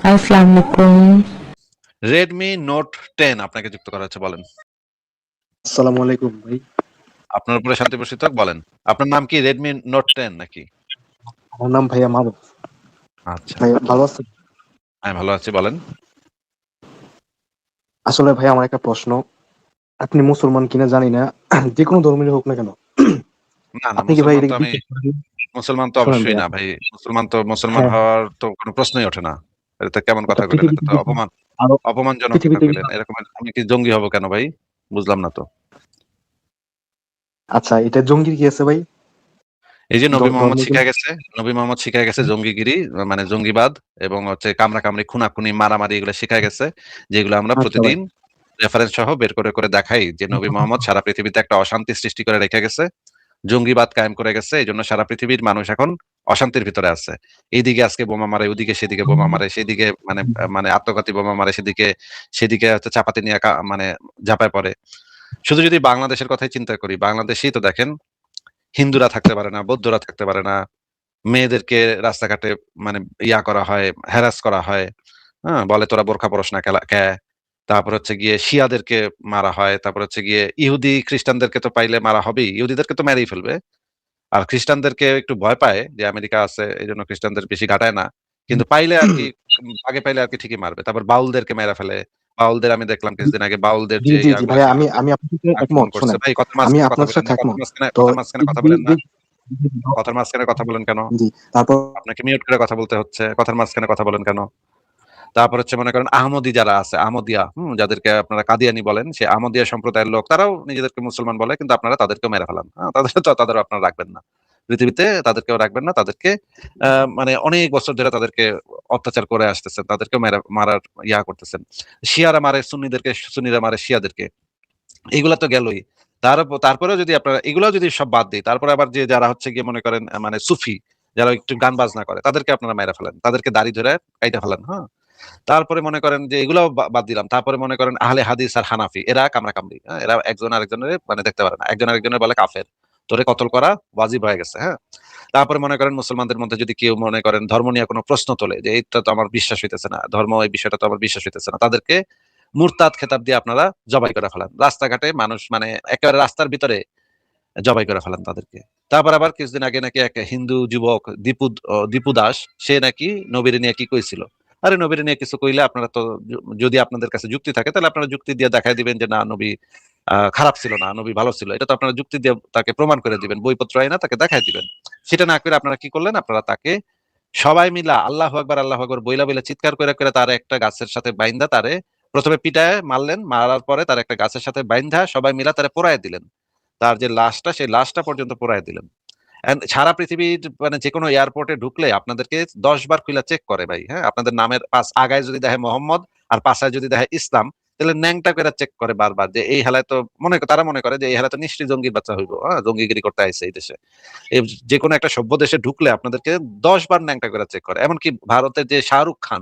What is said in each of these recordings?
আসসালামু আলাইকুম। Redmi note 10 আপনাকে যুক্ত করা হচ্ছে, বলেন। আসসালামু আলাইকুম ভাই। আপনার উপরে শান্তি বর্ষিত হোক, বলেন। আপনার নাম কি রেডমি নোট 10 নাকি? আমার নাম ভাইয়া মারুফ। আচ্ছা, ভাই ভালো আছেন? আমি ভালো আছি, বলেন। আসলে ভাই আমার একটা প্রশ্ন। আপনি মুসলমান কিনা জানি না, যেকোনো ধর্মেরই হোক না কেন, না, না, আপনি কি ভাই মুসলমান তো এটাকে আমি বিশ্বাস করেন? মুসলমান তো শোনেন অবশ্যই ভাইয়া, না ভাই। মুসলমান হ্যাঁ, হওয়ার তো কোনো প্রশ্নই ওঠে না। এটা তো কেমন এটা কথা কইলেন, এটা পৃথিবীতে তো দেখি আরো অপমানজনক কথা পৃথিবীতে কইলেন। এরকম আমি কি জঙ্গি হব কেন ভাই? বুঝলাম না তো। আচ্ছা, এটা জঙ্গির কি আছে ভাই? এই যে নবী মোহাম্মদ ধর্মের জন্য? শিখায় গেছে, নবী মোহাম্মদ শিখায় গেছে জঙ্গিগিরি, মানে জঙ্গিবাদ, এবং হচ্ছে কামড়াকামড়ি, খুনাখুনি, মারামারি, এগুলো শিখায় গেছে, যেগুলো আমরা আচ্ছা ভাই, প্রতিদিন রেফারেন্স সহ বের করে করে দেখাই যে নবী মোহাম্মদ সারা পৃথিবীতে একটা অশান্তি সৃষ্টি করে রেখে গেছে, জঙ্গিবাদ কায়েম করে গেছে। এই জন্য সারা পৃথিবীর মানুষ এখন অশান্তির ভিতরে আছে। এইদিকে আজকে বোমা মারে, ওইদিকে সেদিকে বোমা মারে, সেদিকে মানে মানে আত্মঘাতী বোমা মারে, সেদিকে সেদিকে হচ্ছে চাপাতি নিয়ে মানে ঝাঁপায় পড়ে। শুধু যদি বাংলাদেশের কথাই চিন্তা করি, বাংলাদেশেই তো দেখেন, হিন্দুরা থাকতে পারে না, বৌদ্ধরা থাকতে পারে না, মেয়েদেরকে রাস্তাঘাটে মানে করা হয়, হ্যারাস করা হয়। হ্যাঁ? বলে তোরা বোরখা পরস না কে? তারপর হচ্ছে গিয়ে শিয়াদেরকে মারা হয়। তারপর হচ্ছে গিয়ে ইহুদি খ্রিস্টানদেরকে তো পাইলে মারা হবেই। ইহুদিদেরকে তো মেরেই ফেলবে। আর খ্রিস্টানদেরকে একটু ভয় পায় যে আমেরিকা আছে, এজন্য খ্রিস্টানদের বেশি ঘাটায় না। কিন্তু পাইলে আরকি আগে পাইলে আরকি ঠিকই মারবে। তারপর বাউলদেরকে মেরে ফেলে। বাউলদের আমি দেখলাম কিছুদিন আগে বাউলদের জি যে জি জি ইয়াগুলা ভাইয়া, আমি সেগুলোকে আমি আপনার সাথে আক্রমণ একমত। করছে। শোনেন, ভাই কথার আমি মাঝখানে কথা আপনার বলেন সাথে না। একমত। তো কথার মাঝখানে কথা এই বলেন না। যে- কথার মাঝখানে কথা বলেন কেন? জি, তারপর আপনাকে মিউট করে কথা বলতে হচ্ছে। কথার মাঝখানে কথা বলেন কেন? তারপর হচ্ছে মনে করেন আহমদী যারা আছে, আহমদিয়া, যাদেরকে আপনারা কাদিয়ানী বলেন, সে আহমদিয়া সম্প্রদায়ের লোক, তারাও নিজেদেরকে মুসলমান বলে, কিন্তু আপনারা তাদেরকেও মেরে ফেলান। তাদেরও আপনারা রাখবেন না। পৃথিবীতে তাদেরকেও রাখবেন না। তাদেরকে মানে অনেক বছর ধরে তাদেরকে অত্যাচার করে আসতেছেন। তাদেরকেও মারার করতেছেন। শিয়ারা মারে সুন্নিদেরকে, সুন্নিরা মারে শিয়াদেরকে। এগুলা তো গেলই। তারপরেও যদি আপনারা এগুলাও যদি সব বাদ দেই, তারপরে আবার যে যারা হচ্ছে গিয়ে মনে করেন মানে সুফি, যারা একটু গান বাজনা করে, তাদেরকে আপনারা মাইরা ফেলেন। তাদেরকে দাড়ি ধরে কাইটা ফেলেন, হ্যাঁ? তারপরে মনে করেন যে এগুলাও বাদ দিলাম। তারপরে মনে করেন আহলে হাদিস আর হানাফি, এরা কামড়াকামড়ি। হ্যাঁ? এরা একজন আরেকজনের মানে দেখতে পারে না। একজন আরেকজনের বলে কাফের। তোরে কতল করা ওয়াজিব হয়ে গেছে, হ্যাঁ? তারপরে মনে করেন মুসলমানদের মধ্যে যদি কেউ মনে করেন ধর্ম নিয়ে কোনো প্রশ্ন তোলে যে এইটা তো আমার বিশ্বাস হইতেছে না, ধর্ম এই বিষয়টা তো আমার বিশ্বাস হইতেছে না, তাদেরকে মুরতাদ খেতাব দিয়ে আপনারা জবাই করে ফেলান। রাস্তাঘাটে মানুষ মানে একেবারে রাস্তার ভিতরে জবাই করে ফেলান তাদেরকে। তারপর আবার কিছুদিন আগে নাকি এক হিন্দু যুবক দীপু দাস, সে নাকি নবীরে নিয়ে কি কইছিল? আরে নবীরে নিয়ে কিছু কইলে আপনারা তো যদি আপনাদের কাছে যুক্তি থাকে তাহলে আপনারা যুক্তি দিয়ে দেখায় দিবেন যে না, নবী খারাপ ছিল না, নবী ভালো ছিল। এটা তো আপনারা যুক্তি দিয়ে তাকে প্রমাণ করে দিবেন। বইপত্র আইনা তাকে দেখায় দিবেন। সেটা না করে আপনারা কি করলেন? আপনারা তাকে সবাই মিলা আল্লাহু আকবার, আল্লাহু আকবার বইলা বইলা চিৎকার করে করে তার একটা গাছের সাথে বাইন্ধা তারে প্রথমে পিটায় মারলেন। মারার পরে তার একটা গাছের সাথে বাইন্ধা সবাই মিলা তারে পোড়ায় দিলেন। তার যে লাশটা, সেই লাশটা পর্যন্ত পোড়ায় দিলেন। সারা পৃথিবীর মানে যেকোনো এয়ারপোর্টে ঢুকলে আপনাদেরকে ১০ বার খুইলা চেক করে ভাই, হ্যাঁ? আপনাদের নামের আগায় যদি দেখে মোহাম্মদ আর পাশায় যদি দেখে ইসলাম, তাহলে ন্যাংটা করে চেক করে বারবার যে এই হেলায় তো তারা মনে করে যে এই হেলায় তো নিশ্চয়ই জঙ্গির বাচ্চা হইব, হ্যাঁ? জঙ্গিগিরি করতে আইছে এই দেশে। এই যেকোনো একটা সভ্য দেশে ঢুকলে আপনাদেরকে ১০ বার ন্যাংটা করে চেক করে। এমনকি ভারতের যে শাহরুখ খান,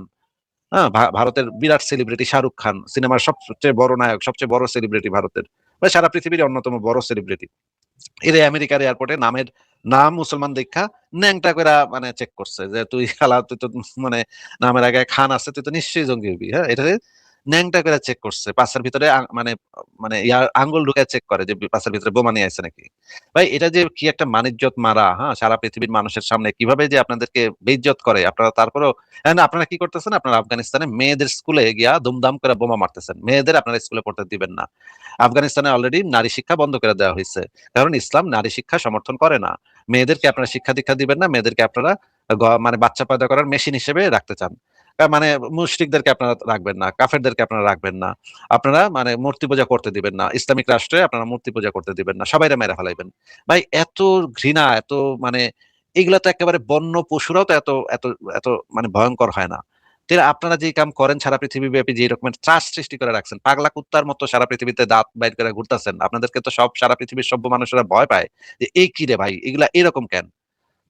হ্যাঁ? ভারতের বিরাট সেলিব্রিটি শাহরুখ খান, সিনেমার সবচেয়ে বড় নায়ক, সবচেয়ে বড় সেলিব্রিটি ভারতের। বা সারা পৃথিবীর অন্যতম বড় সেলিব্রিটি। এরে আমেরিকার এয়ারপোর্টে নাম মুসলমান দেখা ন্যাংটা কইরা মানে চেক করছে যে তুই শালা, তুই তো মানে নামের আগে খান আছে, তুই তো নিশ্চয়ই জঙ্গি হবি, হ্যাঁ? এটারে ন্যাংটা করে চেক করছে। পাছার ভিতরে মানে মানে আঙ্গুল ঢুকায় চেক করে যে পাছার ভিতরে বোমা নিয়ে আইছে নাকি। ভাই এটা যে কি একটা মানিজ্জত মারা, হ্যাঁ? সারা পৃথিবীর মানুষের সামনে কিভাবে যে আপনাদেরকে বেইজ্জত করে, আপনারা তারপরেও আপনারা কি করতেছেন? আপনারা আফগানিস্তানে মেয়েদের স্কুলে গিয়া দুমদাম করে বোমা মারতেছেন। মেয়েদের আপনারা স্কুলে পড়তে দিবেন না। আফগানিস্তানে অলরেডি নারী শিক্ষা বন্ধ করে দেওয়া হয়েছে। কারণ ইসলাম নারী শিক্ষা সমর্থন করে না। মেয়েদেরকে আপনারা শিক্ষা দীক্ষা দিবেন না। মেয়েদেরকে আপনারা মানে বাচ্চা পয়দা করার মেশিন হিসেবে রাখতে চান। মানে মুশরিকদেরকে আপনারা রাখবেন না, কাফেরদেরকে আপনারা রাখবেন না। আপনারা মানে মূর্তি পূজা করতে দিবেন না। ইসলামিক রাষ্ট্রে আপনারা মূর্তি পূজা করতে দিবেন না। সবাইরে মেরে ফেলাইবেন। ভাই এত ঘৃণা, এত মানে এগুলা তো একেবারে বন্য পশুরাও তো এত এত এত মানে ভয়ংকর হয় না। আপনারা যে কাম করেন সারা পৃথিবীব্যাপী, যে রকমের ত্রাস সৃষ্টি করে রাখছেন, পাগলা কুত্তার মতো সারা পৃথিবীতে দাঁত বাইর করে ঘুরতেছেন, আপনাদেরকে তো সব সারা পৃথিবীর সভ্য মানুষেরা ভয় পায় যে এই কি রে ভাই, এগুলা এরকম কেন?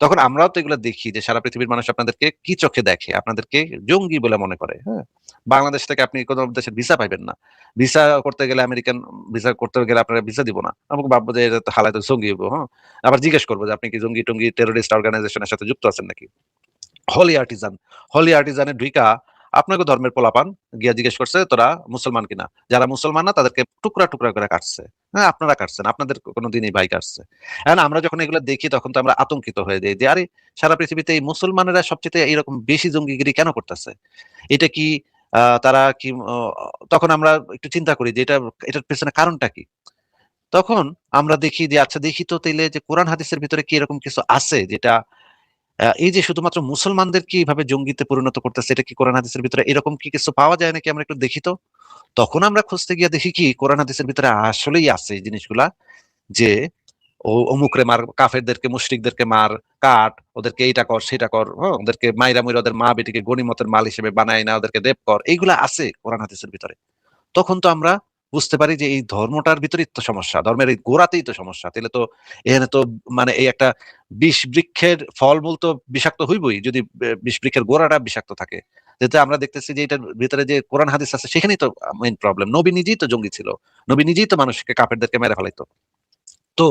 তখন আমরাও তো এগুলা দেখি যে সারা পৃথিবীর মানুষ আপনাদেরকে কি চোখে দেখে, আপনাদেরকে জঙ্গি বলে মনে করে, হ্যাঁ? বাংলাদেশ থেকে আপনি কোন দেশের ভিসা পাইবেন না। ভিসা করতে গেলে আমেরিকান ভিসা করতে গেলে আপনারা ভিসা দিব না, আমাকে ভাববো যে এটা তো হালায় তো জঙ্গি হইবো, হ্যাঁ? আবার জিজ্ঞেস করবো যে আপনি কি জঙ্গি টঙ্গি টেরোরিস্ট অর্গানাইজেশনের সাথে যুক্ত আছেন নাকি। হলি আর্টিজান হলি আর্টিজানে ঢুইকা আপনাকে ধর্মের পোলাপান গিয়া জিজ্ঞেস করছে তোরা মুসলমান কিনা, যারা মুসলমান না তাদেরকে টুকরা টুকরা করে কাটছে। হ্যাঁ, আপনারা কাটছেন, আপনাদের কোনো দিনই ভাই কাটছে। এখন আমরা যখন এগুলো দেখি তখন তো আমরা আতঙ্কিত হয়ে যাই যে আরে সারা পৃথিবীতে এই মুসলমানেরা সবচেয়ে এরকম বেশি জঙ্গিগিরি কেন করতেছে? এটা কি তারা কি তখন আমরা একটু চিন্তা করি যে এটার পেছনে কারণটা কি? তখন আমরা দেখি যে আচ্ছা দেখি তো তাইলে যে কোরআন হাদিসের ভিতরে কি এরকম কিছু আছে যেটা এই যে শুধুমাত্র মুসলমানদের কি এইভাবে জঙ্গিতে পরিণত করতেছে, এটা কি কোরআন হাদিসের ভিতরে এরকম কি কিছু পাওয়া যায় নাকি, আমরা একটু দেখি তো। তখন আমরা খুঁজতে গিয়ে দেখি কি কোরআন হাদিসের ভিতরে আসলেই আছে এই জিনিসগুলা, যে অমুকরে মার, কাফেরদেরকে মুশরিকদেরকে মার, কাট, ওদেরকে এইটা কর সেটা কর, হ্যাঁ, ওদেরকে মাইরা মুইরা ওদের মা বেটিকে গনিমতের মাল হিসেবে বানায় না, ওদেরকে দেব কর, এইগুলা আছে কোরআন হাদিসের ভিতরে। তখন তো আমরা বুঝতে পারি যে এই ধর্মটার ভিতরেই তো সমস্যা, ধর্মের এই গোড়াতেই তো সমস্যা। তাহলে তো এখানে তো মানে এই একটা বিষ বৃক্ষের ফলমূল তো বিষাক্ত হইবই যদি বিষ বৃক্ষের গোড়াটা বিষাক্ত থাকে। যেটা আমরা দেখতেছি যে এটার ভিতরে যে কোরআন হাদিস আছে সেখানেই তো মেইন প্রবলেম। নবী নিজেই তো জঙ্গি ছিল, নবী নিজেই তো মানুষকে কাফেরদেরকে মেরে ফেলাইতো। তো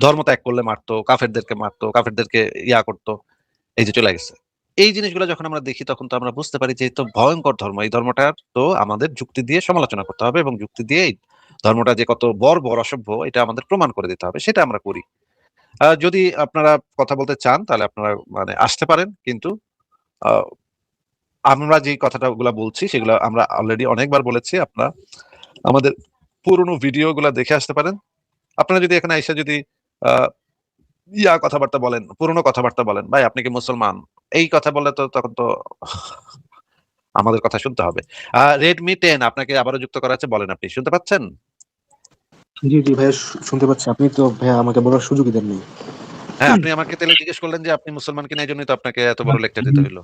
ধর্ম ত্যাগ করলে মারতো, কাফেরদেরকে মারতো, কাফেরদেরকে ইয়া করতো, এই যে চলে গেছে। এই জিনিসগুলো যখন আমরা দেখি তখন তো আমরা বুঝতে পারি যে এই তো ভয়ঙ্কর ধর্ম, এই ধর্মটার তো আমাদের যুক্তি দিয়ে সমালোচনা করতে হবে এবং যুক্তি দিয়ে এই ধর্মটা যে কত বর্বর অসভ্য এটা আমাদের প্রমাণ করে দিতে হবে, সেটা আমরা করি। যদি আপনারা কথা বলতে চান তাহলে আপনারা মানে আসতে পারেন, কিন্তু আহ, আমরা যে কথাটা গুলা বলছি সেগুলো আমরা অলরেডি অনেকবার বলেছি। আপনারা আমাদের পুরোনো ভিডিও গুলা দেখে আসতে পারেন। আপনারা যদি এখানে এসে যদি আহ কথাবার্তা বলেন, পুরোনো কথাবার্তা বলেন, ভাই আপনি কি মুসলমান, এই কথা বললে তো তখন তো আমাদের কথা শুনতে হবে। রেডমি 10 আপনাকে আবারও যুক্ত করা আছে, বলেন আপনি শুনতে পাচ্ছেন? জি জি ভাইয়া, শুনতে পাচ্ছি। আপনি তো ভাইয়া আমাকে বলার সুযোগই দেননি। হ্যাঁ, আপনি আমাকে তাহলে জিজ্ঞেস করলেন যে আপনি মুসলমান কিনা, এই জন্যই তো আপনাকে এত বড় লেকচার দিতে হইলো।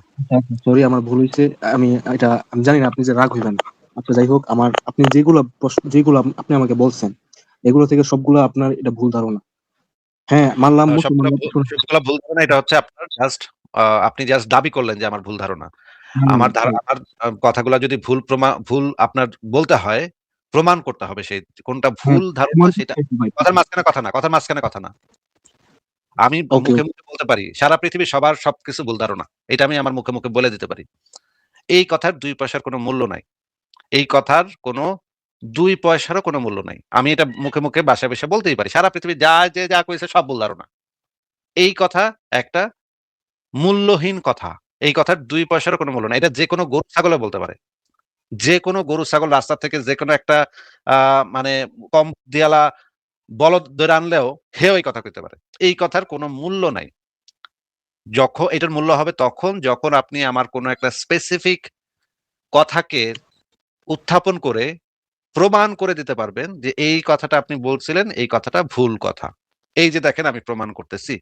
সরি, আমার ভুল হয়েছে। আমি এটা আমি জানি না, আপনি যে রাগ হইবেন। আচ্ছা যাই হোক, আমার আপনি যেগুলো যেগুলো আপনি আমাকে বলছেন, এগুলো থেকে সবগুলো আপনার এটা ভুল ধারণা। হ্যাঁ, মানলাম মুসলমান। সবগুলা ভুল ধারণা, এটা হচ্ছে আপনার জাস্ট আপনি জাস্ট দাবি করলেন যে আমার ভুল ধারণা। আমার কথাগুলা যদি ভুল আপনার বলতে হয়, প্রমাণ করতে হবে সেই কোনটা হ্যাঁ, ভুল ধারণা প্রমাণ সেটা। করতে হবে ভাই। কথার মাঝখানে কথা না, কথার মাঝখানে কথা না। আমি ওকে মুখে ওকে। মুখে বলতে পারি সারা পৃথিবীর সবার সবকিছু ভুল ধারণা, এটা আমি আমার মুখে মুখে বলে দিতে পারি। এই কথার ২ পয়সার কোনো মূল্য নাই। এই কথার কোনো ২ পয়সারও কোনো মূল্য নাই। আমি এটা মুখে মুখে বাসায় বসে বলতেই পারি। সারা পৃথিবী যে যা কইছে সব ভুল ধারণা। এই কথা একটা মূল্যহীন কথা। এই কথার ২ পয়সারও কোনো মূল্য নাই। এটা যেকোনো গরু ছাগলও বলতে পারে। যেকোনো গরু ছাগল রাস্তা থেকে যেকোনো একটা আ মানে কম দিয়ালা বলদ ধইরা আনলেও হেও এই কথা কইতে পারে। এই কথার কোনো মূল্য নাই। এটার মূল্য হবে তখন যখন আপনি আমার কোনো একটা স্পেসিফিক কথাকে উত্থাপন করে প্রমাণ করে দিতে পারবেন যে এই কথাটা আপনি বলছিলেন, এই কথাটা ভুল কথা। এই যে দেখেন আমি প্রমাণ করতেছি।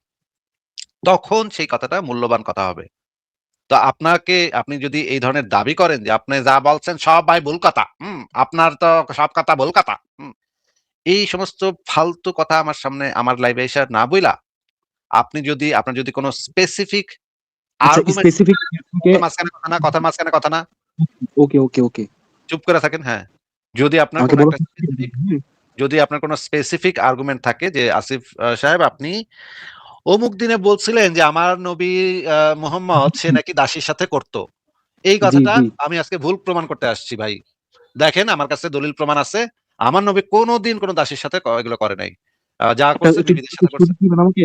তখন সেই কথাটা মূল্যবান কথা হবে। তো আপনি যদি এই ধরনের দাবি করেন যে আপনি যা বলছেন সব ভাই ভুল কথা। আপনার তো সব কথা ভুল কথা। এই সমস্ত ফালতু কথা আমার সামনে আমার লাইভে এসে না বইলা, আপনার যদি কোন স্পেসিফিক আচ্ছা, আর্গুমেন্ট, স্পেসিফিক থেকে। কথার মাঝখানে কথা না, ওকে ওকে ওকে। চুপ করে থাকেন, হ্যাঁ। যদি আপনার আমাকে কোন বলার একটা সুযোগ দিন। স্পেসিফিক হুম, যদি আপনার কোন স্পেসিফিক আর্গুমেন্ট থাকে যে আসিফ সাহেব আপনি অমুক দিনে বলছিলেন যে আমার নবী মুহাম্মদ সে নাকি দাসীর সাথে করত। এই জি কথাটা জি। আমি আজকে ভুল প্রমাণ করতে আসছি ভাই। দেখেন আমার কাছে দলিল প্রমাণ আছে। আমার নবী কোনদিন কোন দাসীর সাথে এগুলো করে নাই। যা একটা করছে একটু বিবিদের একটু সাথে করছে। সুযোগ দিবেন আমাকে?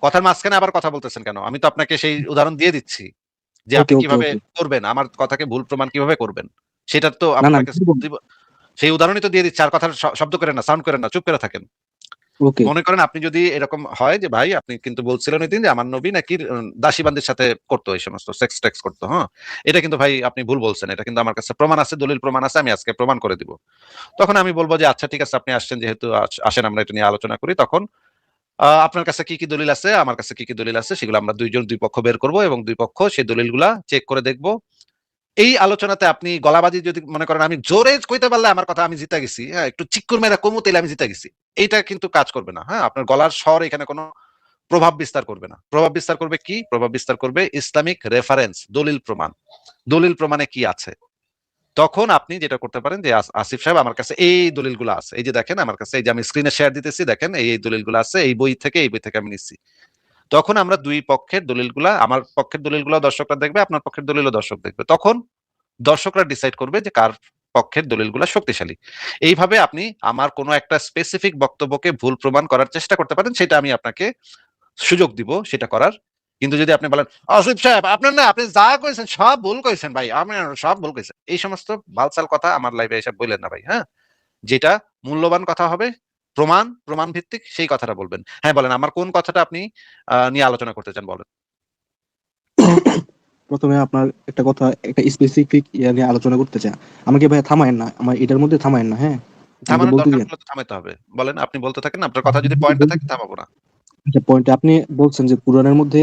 কথার মাঝখানে আবার কথা বলতেছেন কেন? আমি তো আপনাকে সেই উদাহরণ দিয়ে দিচ্ছি যে ওকে আপনি ওকে কিভাবে ওকে। করবেন, আমার কথাকে ভুল প্রমাণ কিভাবে করবেন। সেটার তো না না, আপনাকে দিব না। দিব সেই উদাহরণই তো দিয়ে দিচ্ছি। আর কথার শব্দ করেন না, সাউন্ড করেন না, চুপ করে থাকেন। ওকে। মনে করেন আপনি যদি এরকম হয় যে ভাই আপনি কিন্তু বলছিলেন ওইদিন যে আমার নবী নাকি দাসীবান্দির সাথে করতো এই সমস্ত সেক্স টেক্স করতো, হ্যাঁ? এটা কিন্তু ভাই আপনি ভুল বলছেন। এটা কিন্তু আমার কাছে প্রমাণ আছে, দলিল প্রমাণ আছে। আমি আজকে প্রমাণ করে দিব। তখন আমি বলব যে আচ্ছা ঠিক আছে আপনি আসছেন যেহেতু আসেন আমরা এটা নিয়ে আলোচনা করি। তখন আপনার কাছে কি, কি দলিল আছে, আমার কাছে কি, কি দলিল আছে সেগুলো আমরা ২ জন ২ পক্ষ বের করব এবং ২ পক্ষ সেই দলিলগুলা চেক করে দেখব। এই আলোচনাতে আপনি গলাবাজি যদি মনে করেন আমি জোরে কইতে পারলে আমার কথা আমি জিতে গেছি, হ্যাঁ? একটু চিক্কুর মেরা কমু তাইলে আমি জিতে গেছি। এইটা কিন্তু কাজ করবে না, হ্যাঁ? আপনার গলার স্বর এখানে কোনো প্রভাব বিস্তার করবে না। প্রভাব বিস্তার করবে কি? প্রভাব বিস্তার করবে ইসলামিক রেফারেন্স, দলিল প্রমাণ। দলিল প্রমাণে কি আছে? তখন আপনি যেটা করতে পারেন যে আসিফ সাহেব আমার কাছে এই দলিলগুলো আছে। এই যে দেখেন আমার কাছে এই যে আমি স্ক্রিনে শেয়ার দিতেছি দেখেন এই দলিলগুলো আছে। এই বই থেকে আমি নিচ্ছি। তখন আমরা ২ পক্ষের দলিলগুলা, আমার পক্ষের দলিলগুলো দর্শকরা দেখবে, আপনার পক্ষের দলিলও দর্শক দেখবে। তখন দর্শকরা ডিসাইড করবে যে কার পক্ষের দলিলগুলো শক্তিশালী। এইভাবে আপনি আমার কোনো একটা স্পেসিফিক বক্তব্যকে ভুল প্রমাণ করার চেষ্টা করতে পারেন, সেটা আমি আপনাকে সুযোগ দিব সেটা করার। কিন্তু যদি আপনি বলেন আসিফ সাহেব আপনার না আপনি যা কইছেন সব ভুল কইছেন ভাই, আমি সব ভুল কইছেন, এই সমস্ত বালসাল কথা আমার লাইভে এসব বললেন না ভাই। হ্যাঁ, যেটা মূল্যবান কথা হবে, প্রমাণ ভিত্তিক সেই কথাটা বলবেন। হ্যাঁ বলেন, আমার কোন কথাটা আপনি নিয়ে আলোচনা করতে চান বলেন। প্রথমে আপনার একটা কথা, একটা স্পেসিফিক ইয়া নিয়ে আলোচনা করতে চাই। আমাকে ভাই থামায়েন না, আমার এটার মধ্যে থামায়েন না, হ্যাঁ? আমাকে থামানোর বলতে দরকার দিন। পড়লে তো থামাইতে হবে। বলেন, আপনি বলতে থাকেন, আপনার কথা যদি পয়েন্টে থাকে থামাবো না। আচ্ছা, পয়েন্টে আপনি বলছেন যে কোরআনের মধ্যে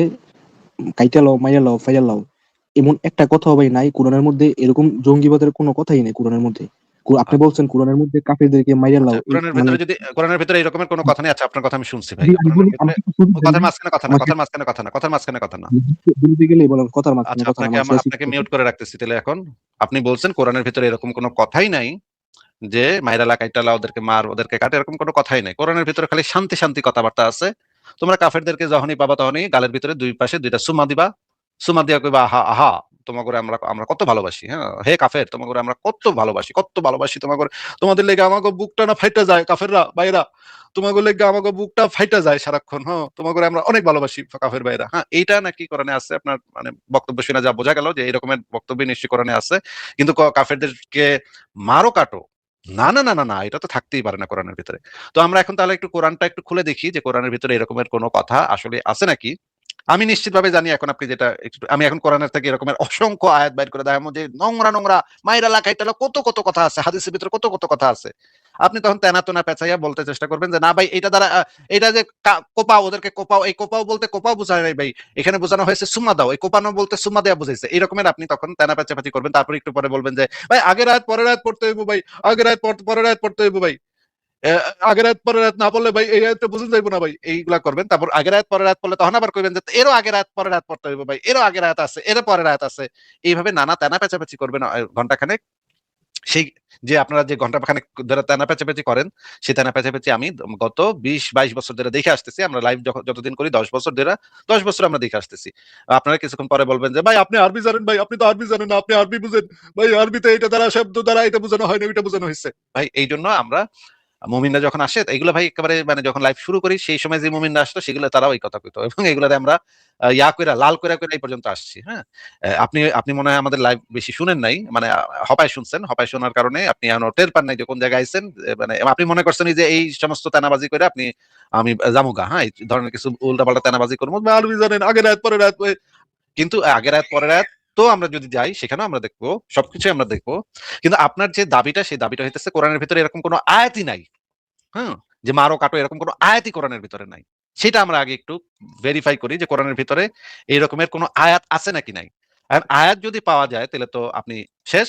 কাইটা লাও, মাইয়া লাও, ফাইয়া লাও, এমন একটা কথাও ভাই নাই কোরআনের মধ্যে। এরকম জঙ্গিবাদের কোনো কথাই নেই কোরআনের মধ্যে। আপনি আচ্ছা বলছেন কোরআনের মধ্যে কাফেরদেরকে মাইয়া আচ্ছা, লাও, এই কোরআনের মানে ভেতরে যদি কোরআনের ভেতরে এরকমের কোনো কথা নেই, আচ্ছা আপনার কথা আমি শুনছি ভাই। জি, আমি কোরআনের বলি, ভেতরে আমাকে একটু সুযোগ দেন কথার ভাই। মাঝখানে কথা না, আমার শেষ কথার মাঝখানে কথা না, কথার মাঝখানে কথা না। বলতে গেলেই বলেন কথার মাঝখানে আচ্ছা, কথা না, আমার শেষ আপনাকে মিউট করে রাখতেছি তাহলে এখন। আপনি বলছেন কোরআনের ভিতরে এরকম কোনো কথাই নাই যে মাইরালা কাইটালা ওদেরকে মার ওদেরকে কাটে, এরকম কোনো কথাই নাই। কোরআনের ভিতরে খালি শান্তি শান্তি কথাবার্তা আছে। তোমরা কাফেরদেরকে যখনই পাবা তখনই গালের ভিতরে দুই পাশে দুইটা সুমা দিবা, সুমা দিয়া কইবা আহা আহা তোমাকে আমরা আমরা কত ভালোবাসি, হ্যাঁ হে কাফের তোমাকে আমরা কত ভালোবাসি, কত ভালোবাসি তোমাকে, তোমাদের লেগে আমাকে বুকটা না ফাইটা যায় কাফেররা বাইরা, তোমাকে লেগে আমাকে বুকটা ফাইটা যায় সারাক্ষণ, হ্যাঁ তোমাকে আমরা অনেক ভালোবাসি কাফের বাইরা। হ্যাঁ, এইটা নাকি কোরআনে আছে? আপনার মানে বক্তব্য শুনে যা বোঝা গেল যে এরকমের বক্তব্য নিশ্চয়ই কোরআনে আছে, কিন্তু কাফেরদেরকে মারো কাটো, না না না না না, এটা তো থাকতেই পারে না কোরআনের ভিতরে। তো আমরা এখন তাহলে একটু কোরআনটা একটু খুলে দেখি যে কোরআনের ভিতরে এরকমের কোনো কথা আসলে আছে নাকি। আমি নিশ্চিতভাবে জানি এখন আপনি যেটা আমি এখন কোরআনের থেকে এরকমের অসংখ্য আয়াত বাইর করে দেখাবো যে নোংরা নোংরা মাইরালা কাইটালা কত কত কথা আছে, হাদিসের ভিতরে কত কত কথা আছে। আপনি তখন তেনা তোনা পেঁচাইয়া বলতে চেষ্টা করবেন যে না ভাই এটা দ্বারা এটা যে কোপাও ওদেরকে কোপাও, এই কোপাও বলতে কোপাও বোঝায় নাই ভাই, এখানে বোঝানো হয়েছে সুম্মা দাও, এই কোপানো বলতে সুম্মা দেওয়া বুঝাইছে, এরকমের আপনি তখন তেনা পেঁচাপাচি করবেন। তারপর একটু পরে বলবেন যে ভাই আগের আয়াত পরের আয়াত পড়তে হইব ভাই, আগের আয়াত পরের আয়াত পড়তে হইব ভাই, আগের আয়াত পরের আয়াত না পড়লে ভাই এই আয়াতটা বুঝে যাইবো না ভাই, এইগুলা করবেন। তারপর আগের আয়াত পরের আয়াত পড়লে তখন আবার কইবেন যে এরও আগের আয়াত পরের আয়াত পড়তে হইব ভাই, এরও আগের আয়াত আছে, এরও পরের আয়াত আছে। এইভাবে নানা তেনা পেঁচাপেচি করবেন ঘন্টাখানেক। সেই যে আপনারা যে ঘন্টাখানেক ধরে তেনা পেঁচাপেচি করেন, সেই তেনা পেঁচাপেচি আমি গত 20-22 বছর ধরে দেখে আসতেছি। আমরা লাইভ যতদিন করি 10 বছর ধরে, 10 বছর আমরা দেখে আসতেছি। আপনারা কিছুক্ষণ পরে বলবেন যে ভাই আপনি আরবি জানেন, ভাই আপনি তো আরবি জানেন না, আপনি আরবি বুঝেন ভাই, আরবিতে এটা দ্বারা শব্দ দ্বারা এটা বোঝানো হয় না, ওইটা বোঝানো হয়েছে ভাই। এই জন্য আমরা মুমিনরা যখন আসে এগুলো ভাই একেবারে মানে যখন লাইভ শুরু করি সেই সময় যে মুমিনরা আসতো সেগুলো তারাও এই কথা কইতো, এবং এগুলাতে আমরা ইয়া কইরা লাল কইরা কইরা এই পর্যন্ত আসছি। হ্যাঁ, আপনি আপনি মনে হয় আমাদের লাইভ বেশি শুনেন নাই, মানে হপায় শুনছেন, হপায় শোনার কারণে আপনি এখন টের পান নাই যে কোন জায়গায় আইছেন। মানে আপনি মনে করছেন যে এই সমস্ত তেনাবাজি করে আপনি আমি জামুগা, হ্যাঁ এই ধরনের কিছু উল্টাপাল্টা তেনাবাজি করবো, আরবি জানেন আগের রাত পরের রাত, কিন্তু আগের রাত পরের রাত তো আমরা যদি যাই সেখানেও আমরা দেখবো, সবকিছু আমরা দেখবো। কিন্তু আপনার যে দাবিটা সেই দাবিটা হইতেছে কোরআনের ভিতরে এরকম কোনো আয়াতই নাই, হ্যাঁ যে মারো কাটো এরকম কোনো আয়াতই কোরআনের ভিতরে নাই। সেটা আমরা আগে একটু ভেরিফাই করি যে কোরআনের ভিতরে এই রকমের কোনো আয়াত আছে নাকি নাই। আর আয়াত যদি পাওয়া যায় তাহলে তো আপনি শেষ।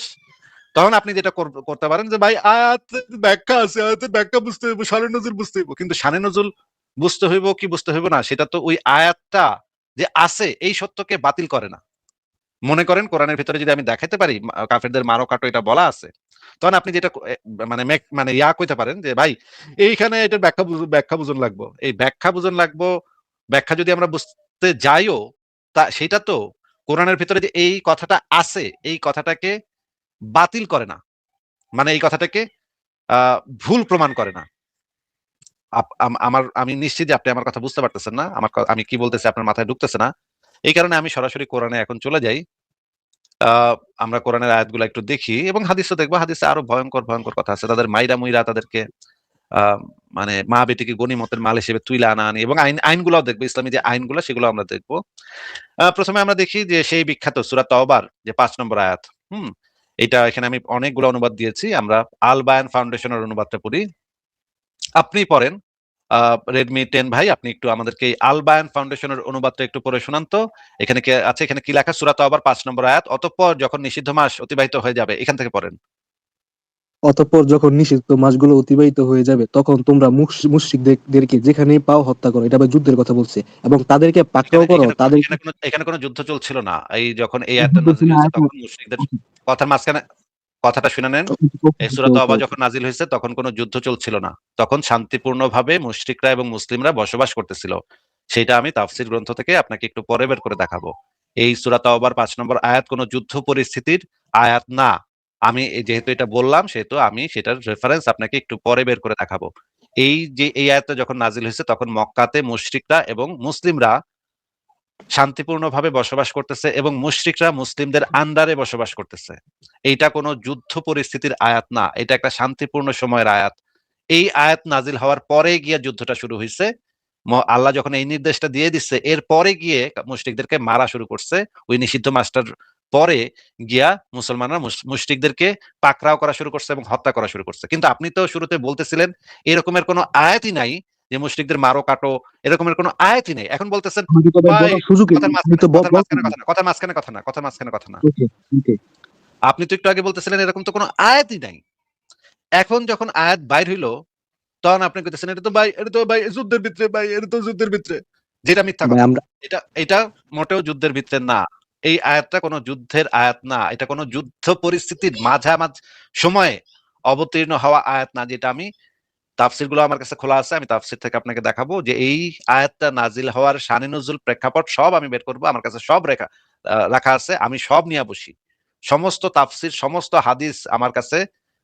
তখন আপনি যেটা করতে পারেন যে ভাই আয়াত ব্যাখ্যা আছে, আয়াতের ব্যাখ্যা বুঝতে হইব, শানে নজুল বুঝতে হইব, কিন্তু শানে নজুল বুঝতে হইব কি বুঝতে হইব না সেটা তো ওই আয়াতটা যে আছে এই সত্যকে বাতিল করে না। মনে করেন কোরআনের ভিতরে যদি আমি দেখাইতে পারি কাফেরদের মারো কাটো এটা বলা আছে, তখন আপনি যেটা মানে মানে ইয়া কইতে পারেন যে ভাই এইখানে এটার ব্যাখ্যা বুঝন লাগবো, এই ব্যাখ্যা বুঝন লাগবো। ব্যাখ্যা যদি আমরা বুঝতে যাইও তা সেটা তো কোরআনের ভিতরে যে এই কথাটা আছে এই কথাটাকে বাতিল করে না, মানে এই কথাটাকে ভুল প্রমাণ করে না। আমার আমি নিশ্চিত যে আপনি আমার কথা বুঝতে পারতেছেন না, আমি কি বলতেছি আপনার মাথায় ঢুকতেছে না। এই কারণে আমি সরাসরি কোরআনে এখন চলে যাই। আহ আমরা কোরআনের আয়াতগুলো একটু দেখি এবং হাদিসও দেখবো। হাদিসে আরো ভয়ঙ্কর ভয়ঙ্কর কথা আছে, তাদের মাইরা মুইরা তাদেরকে আহ মানে মা বেটিকে গনিমতের মাল হিসেবে তুইলা আনা আনি, এবং আইনগুলোও দেখবো, ইসলামী যে আইনগুলো সেগুলো আমরা দেখবো। প্রথমে আমরা দেখি যে সেই বিখ্যাত সূরা তাওবার যে 5 নম্বর আয়াত। হুম, এটা এখানে আমি অনেকগুলো অনুবাদ দিয়েছি, আমরা আল বায়ান ফাউন্ডেশনের অনুবাদটা পড়ি, আপনি পড়েন। রেডমি 10 ভাই আপনি একটু আমাদেরকে এই আল বায়ান ফাউন্ডেশনের অনুবাদটা একটু পড়ে শোনান তো। এখানে কি আছে, এখানে কি লেখা? সূরা তাওবার 5 নম্বর আয়াত, অতঃপর যখন নিষিদ্ধ মাস অতিবাহিত হয়ে যাবে, এখান থেকে পড়েন। অতঃপর যখন নিষিদ্ধ মাসগুলো অতিবাহিত হয়ে যাবে তখন তোমরা মুশরিকদেরকে যেখানেই পাও হত্যা করো। এটা আবার যুদ্ধের কথা বলছে, এবং তাদেরকে এখানে পাকড়াও করো, এখানে কোনো তাদেরকে এখানে কোনো এখানে কোনো যুদ্ধ চলছিল না। এই যখন এই আয়াতটা নাযিল হয়েছে তখন মুশরিকদের কথার মাঝখানে কথাটা শুনে নেন। এই সূরা তাওবা যখন নাযিল হয়েছে তখন কোনো যুদ্ধ চলছিল না, তখন শান্তিপূর্ণভাবে মুশরিকরা এবং মুসলিমরা বসবাস করতেছিল। সেটা আমি তাফসীর গ্রন্থ থেকে আপনাকে একটু পরে বের করে দেখাবো। এই সূরা তাওবার ৫ নম্বর আয়াত কোন যুদ্ধ পরিস্থিতির আয়াত না। আমি যেহেতু এটা বললাম সেহেতু আমি সেটার রেফারেন্স আপনাকে একটু পরে বের করে দেখাবো। এই আয়াতটা যখন নাজিল হয়েছে তখন মক্কাতে মুশরিকরা এবং মুসলিমরা শান্তিপূর্ণভাবে বসবাস করতেছে এবং মুশরিকরা মুসলিমদের আন্ডারে বসবাস করতেছে। এইটা কোনো যুদ্ধ পরিস্থিতির আয়াত না, এটা একটা শান্তিপূর্ণ সময়ের আয়াত। এই আয়াত নাজিল হওয়ার পরে গিয়ে যুদ্ধটা শুরু হয়েছে। আল্লাহ যখন এই নির্দেশটা দিয়ে দিচ্ছে এর পরে গিয়ে মুশরিকদেরকে মারা শুরু করছে। ওই নিষিদ্ধ মাসটার পরে গিয়া মুসলমানরা মুশরিকদেরকে পাকড়াও করা শুরু করছে এবং হত্যা করা শুরু করছে। কিন্তু আপনি তো শুরুতে বলতেছিলেন এরকমের কোনো আয়াতই নাই যে মুশরিকদের মারো কাটো, এরকমের কোনো আয়াতই নেই। এখন বলতেছেন আমাকে তো ভাই ভাই বলার সুযোগই নেই, আপনি তো বলছেন না। কথার মাঝখানে কথা না, কথার মাঝখানে কথা না। ওকে, ওকে। আপনি তো একটু আগে বলতেছিলেন এরকম তো কোনো আয়াতই নাই। এখন যখন আয়াত বাইর হইলো তখন আপনি কইতেছেন এটা তো ভাই যুদ্ধের ভিতরে ভাই, এটা তো যুদ্ধের ভিতরে। যেটা মিথ্যা ভাই কথা। আমরা এটা মোটেও যুদ্ধের ভিতরে না। এই আয়াতটা কোনো যুদ্ধের আয়াত না। এটা কোনো যুদ্ধ পরিস্থিতির মাঝামাঝ সময়ে অবতীর্ণ হওয়া আয়াত না, যেটা আমি তাফসির গুলো আমার কাছে খোলা আছে, আমি তাফসির থেকে আপনাকে দেখাবো যে এই আয়াতটা নাজিল হওয়ার শানে নুজুল প্রেক্ষাপট সব আমি বের করবো, আমার কাছে সব রাখা আছে, আমি সব নিয়ে বসি। সমস্ত তাফসির সমস্ত হাদিস আমার কাছে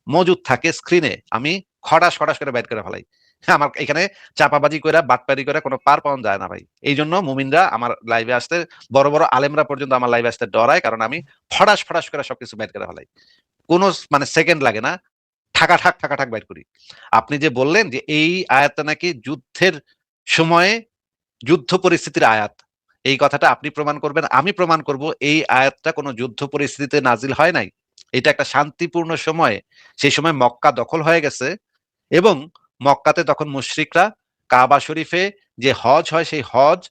মজুদ থাকে স্ক্রিনে, আমি খটাস খটাস করে বের করে ফেলাই। আমার এখানে চাপাবাজি করে বাটপারি করে কোনো পার পাওয়া যায় না ভাই। এই জন্য মুমিনরা আমার লাইভে আসতে, বড় বড় আলেমরা পর্যন্ত আমার লাইভে আসতে ডরায়, কারণ আমি ফটাস ফটাস করে সবকিছু বের করে ফেলাই। কোনো মানে সেকেন্ড লাগে না, ঠাকা ঠাক বাইর করি। আপনি যে বললেন যে এই আয়াতটা নাকি যুদ্ধের সময়ে যুদ্ধ পরিস্থিতির আয়াত, এই কথাটা আপনি প্রমাণ করবেন, আমি প্রমাণ করব এই আয়াতটা কোনো যুদ্ধ পরিস্থিতিতে নাজিল হয় নাই। এটা একটা শান্তিপূর্ণ সময়ে, সেই সময় মক্কা দখল হয়ে গেছে এবং মক্কাতে তখন মুশরিকরা কাবা শরীফে যে হজ হয় সেই হজ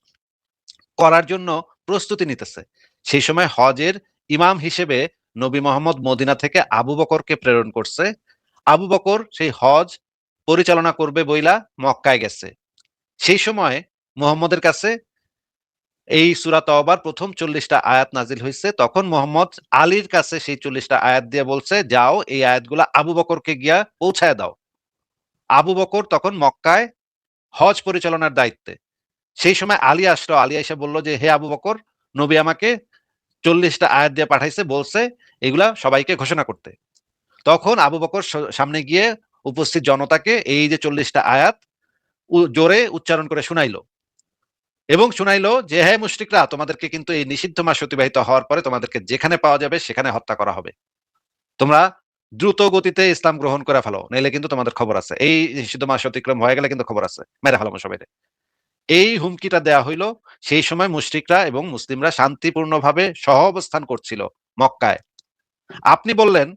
করার জন্য প্রস্তুতি নিতেছে। সেই সময় হজের ইমাম হিসেবে নবী মোহাম্মদ মদিনা থেকে আবু বকরকে প্রেরণ করছে। আবু বকর সেই হজ পরিচালনা করবে বইলা মক্কায় গেছে। সেই সময় মুহাম্মদের কাছে এই সূরা তওবার প্রথম ৪০টা আয়াত নাজিল হয়েছে। তখন মুহাম্মদ আলীর কাছে সেই ৪০টা আয়াত দিয়ে বলছে, যাও এই আয়াতগুলা আবু বকরকে গিয়া পৌঁছায় দাও। আবু বকর তখন মক্কায় হজ পরিচালনার দায়িত্বে। সেই সময় আলী আসলো, আলী এসে বলল যে হে আবু বকর, নবী আমাকে ৪০টা আয়াত দিয়ে পাঠাইছে, বলছে এগুলা সবাইকে ঘোষণা করতে। তখন আবু বকর সামনে গিয়ে উপস্থিত জনতাকে এই যে ৪০টা আয়াত জোরে উচ্চারণ করে শুনাইলো এবং শুনাইলো যে হে মুশরিকরা, তোমাদেরকে কিন্তু এই নিষিদ্ধ মাস অতিবাহিত হওয়ার পরে তোমাদেরকে যেখানে পাওয়া যাবে সেখানে হত্যা করা হবে। তোমরা দ্রুত গতিতে ইসলাম গ্রহণ করে ফেলো, নইলে কিন্তু তোমাদের খবর আছে। এই নিষিদ্ধ মাস অতিক্রম হয়ে গেলে কিন্তু খবর আছে, মেরে ফেলাম সবাই। এই হুমকিটা দেয়া হইলো। সেই সময় মুশরিকরা এবং মুসলিমরা শান্তিপূর্ণভাবে সহ অবস্থান করছিল মক্কায়। আপনি বললেন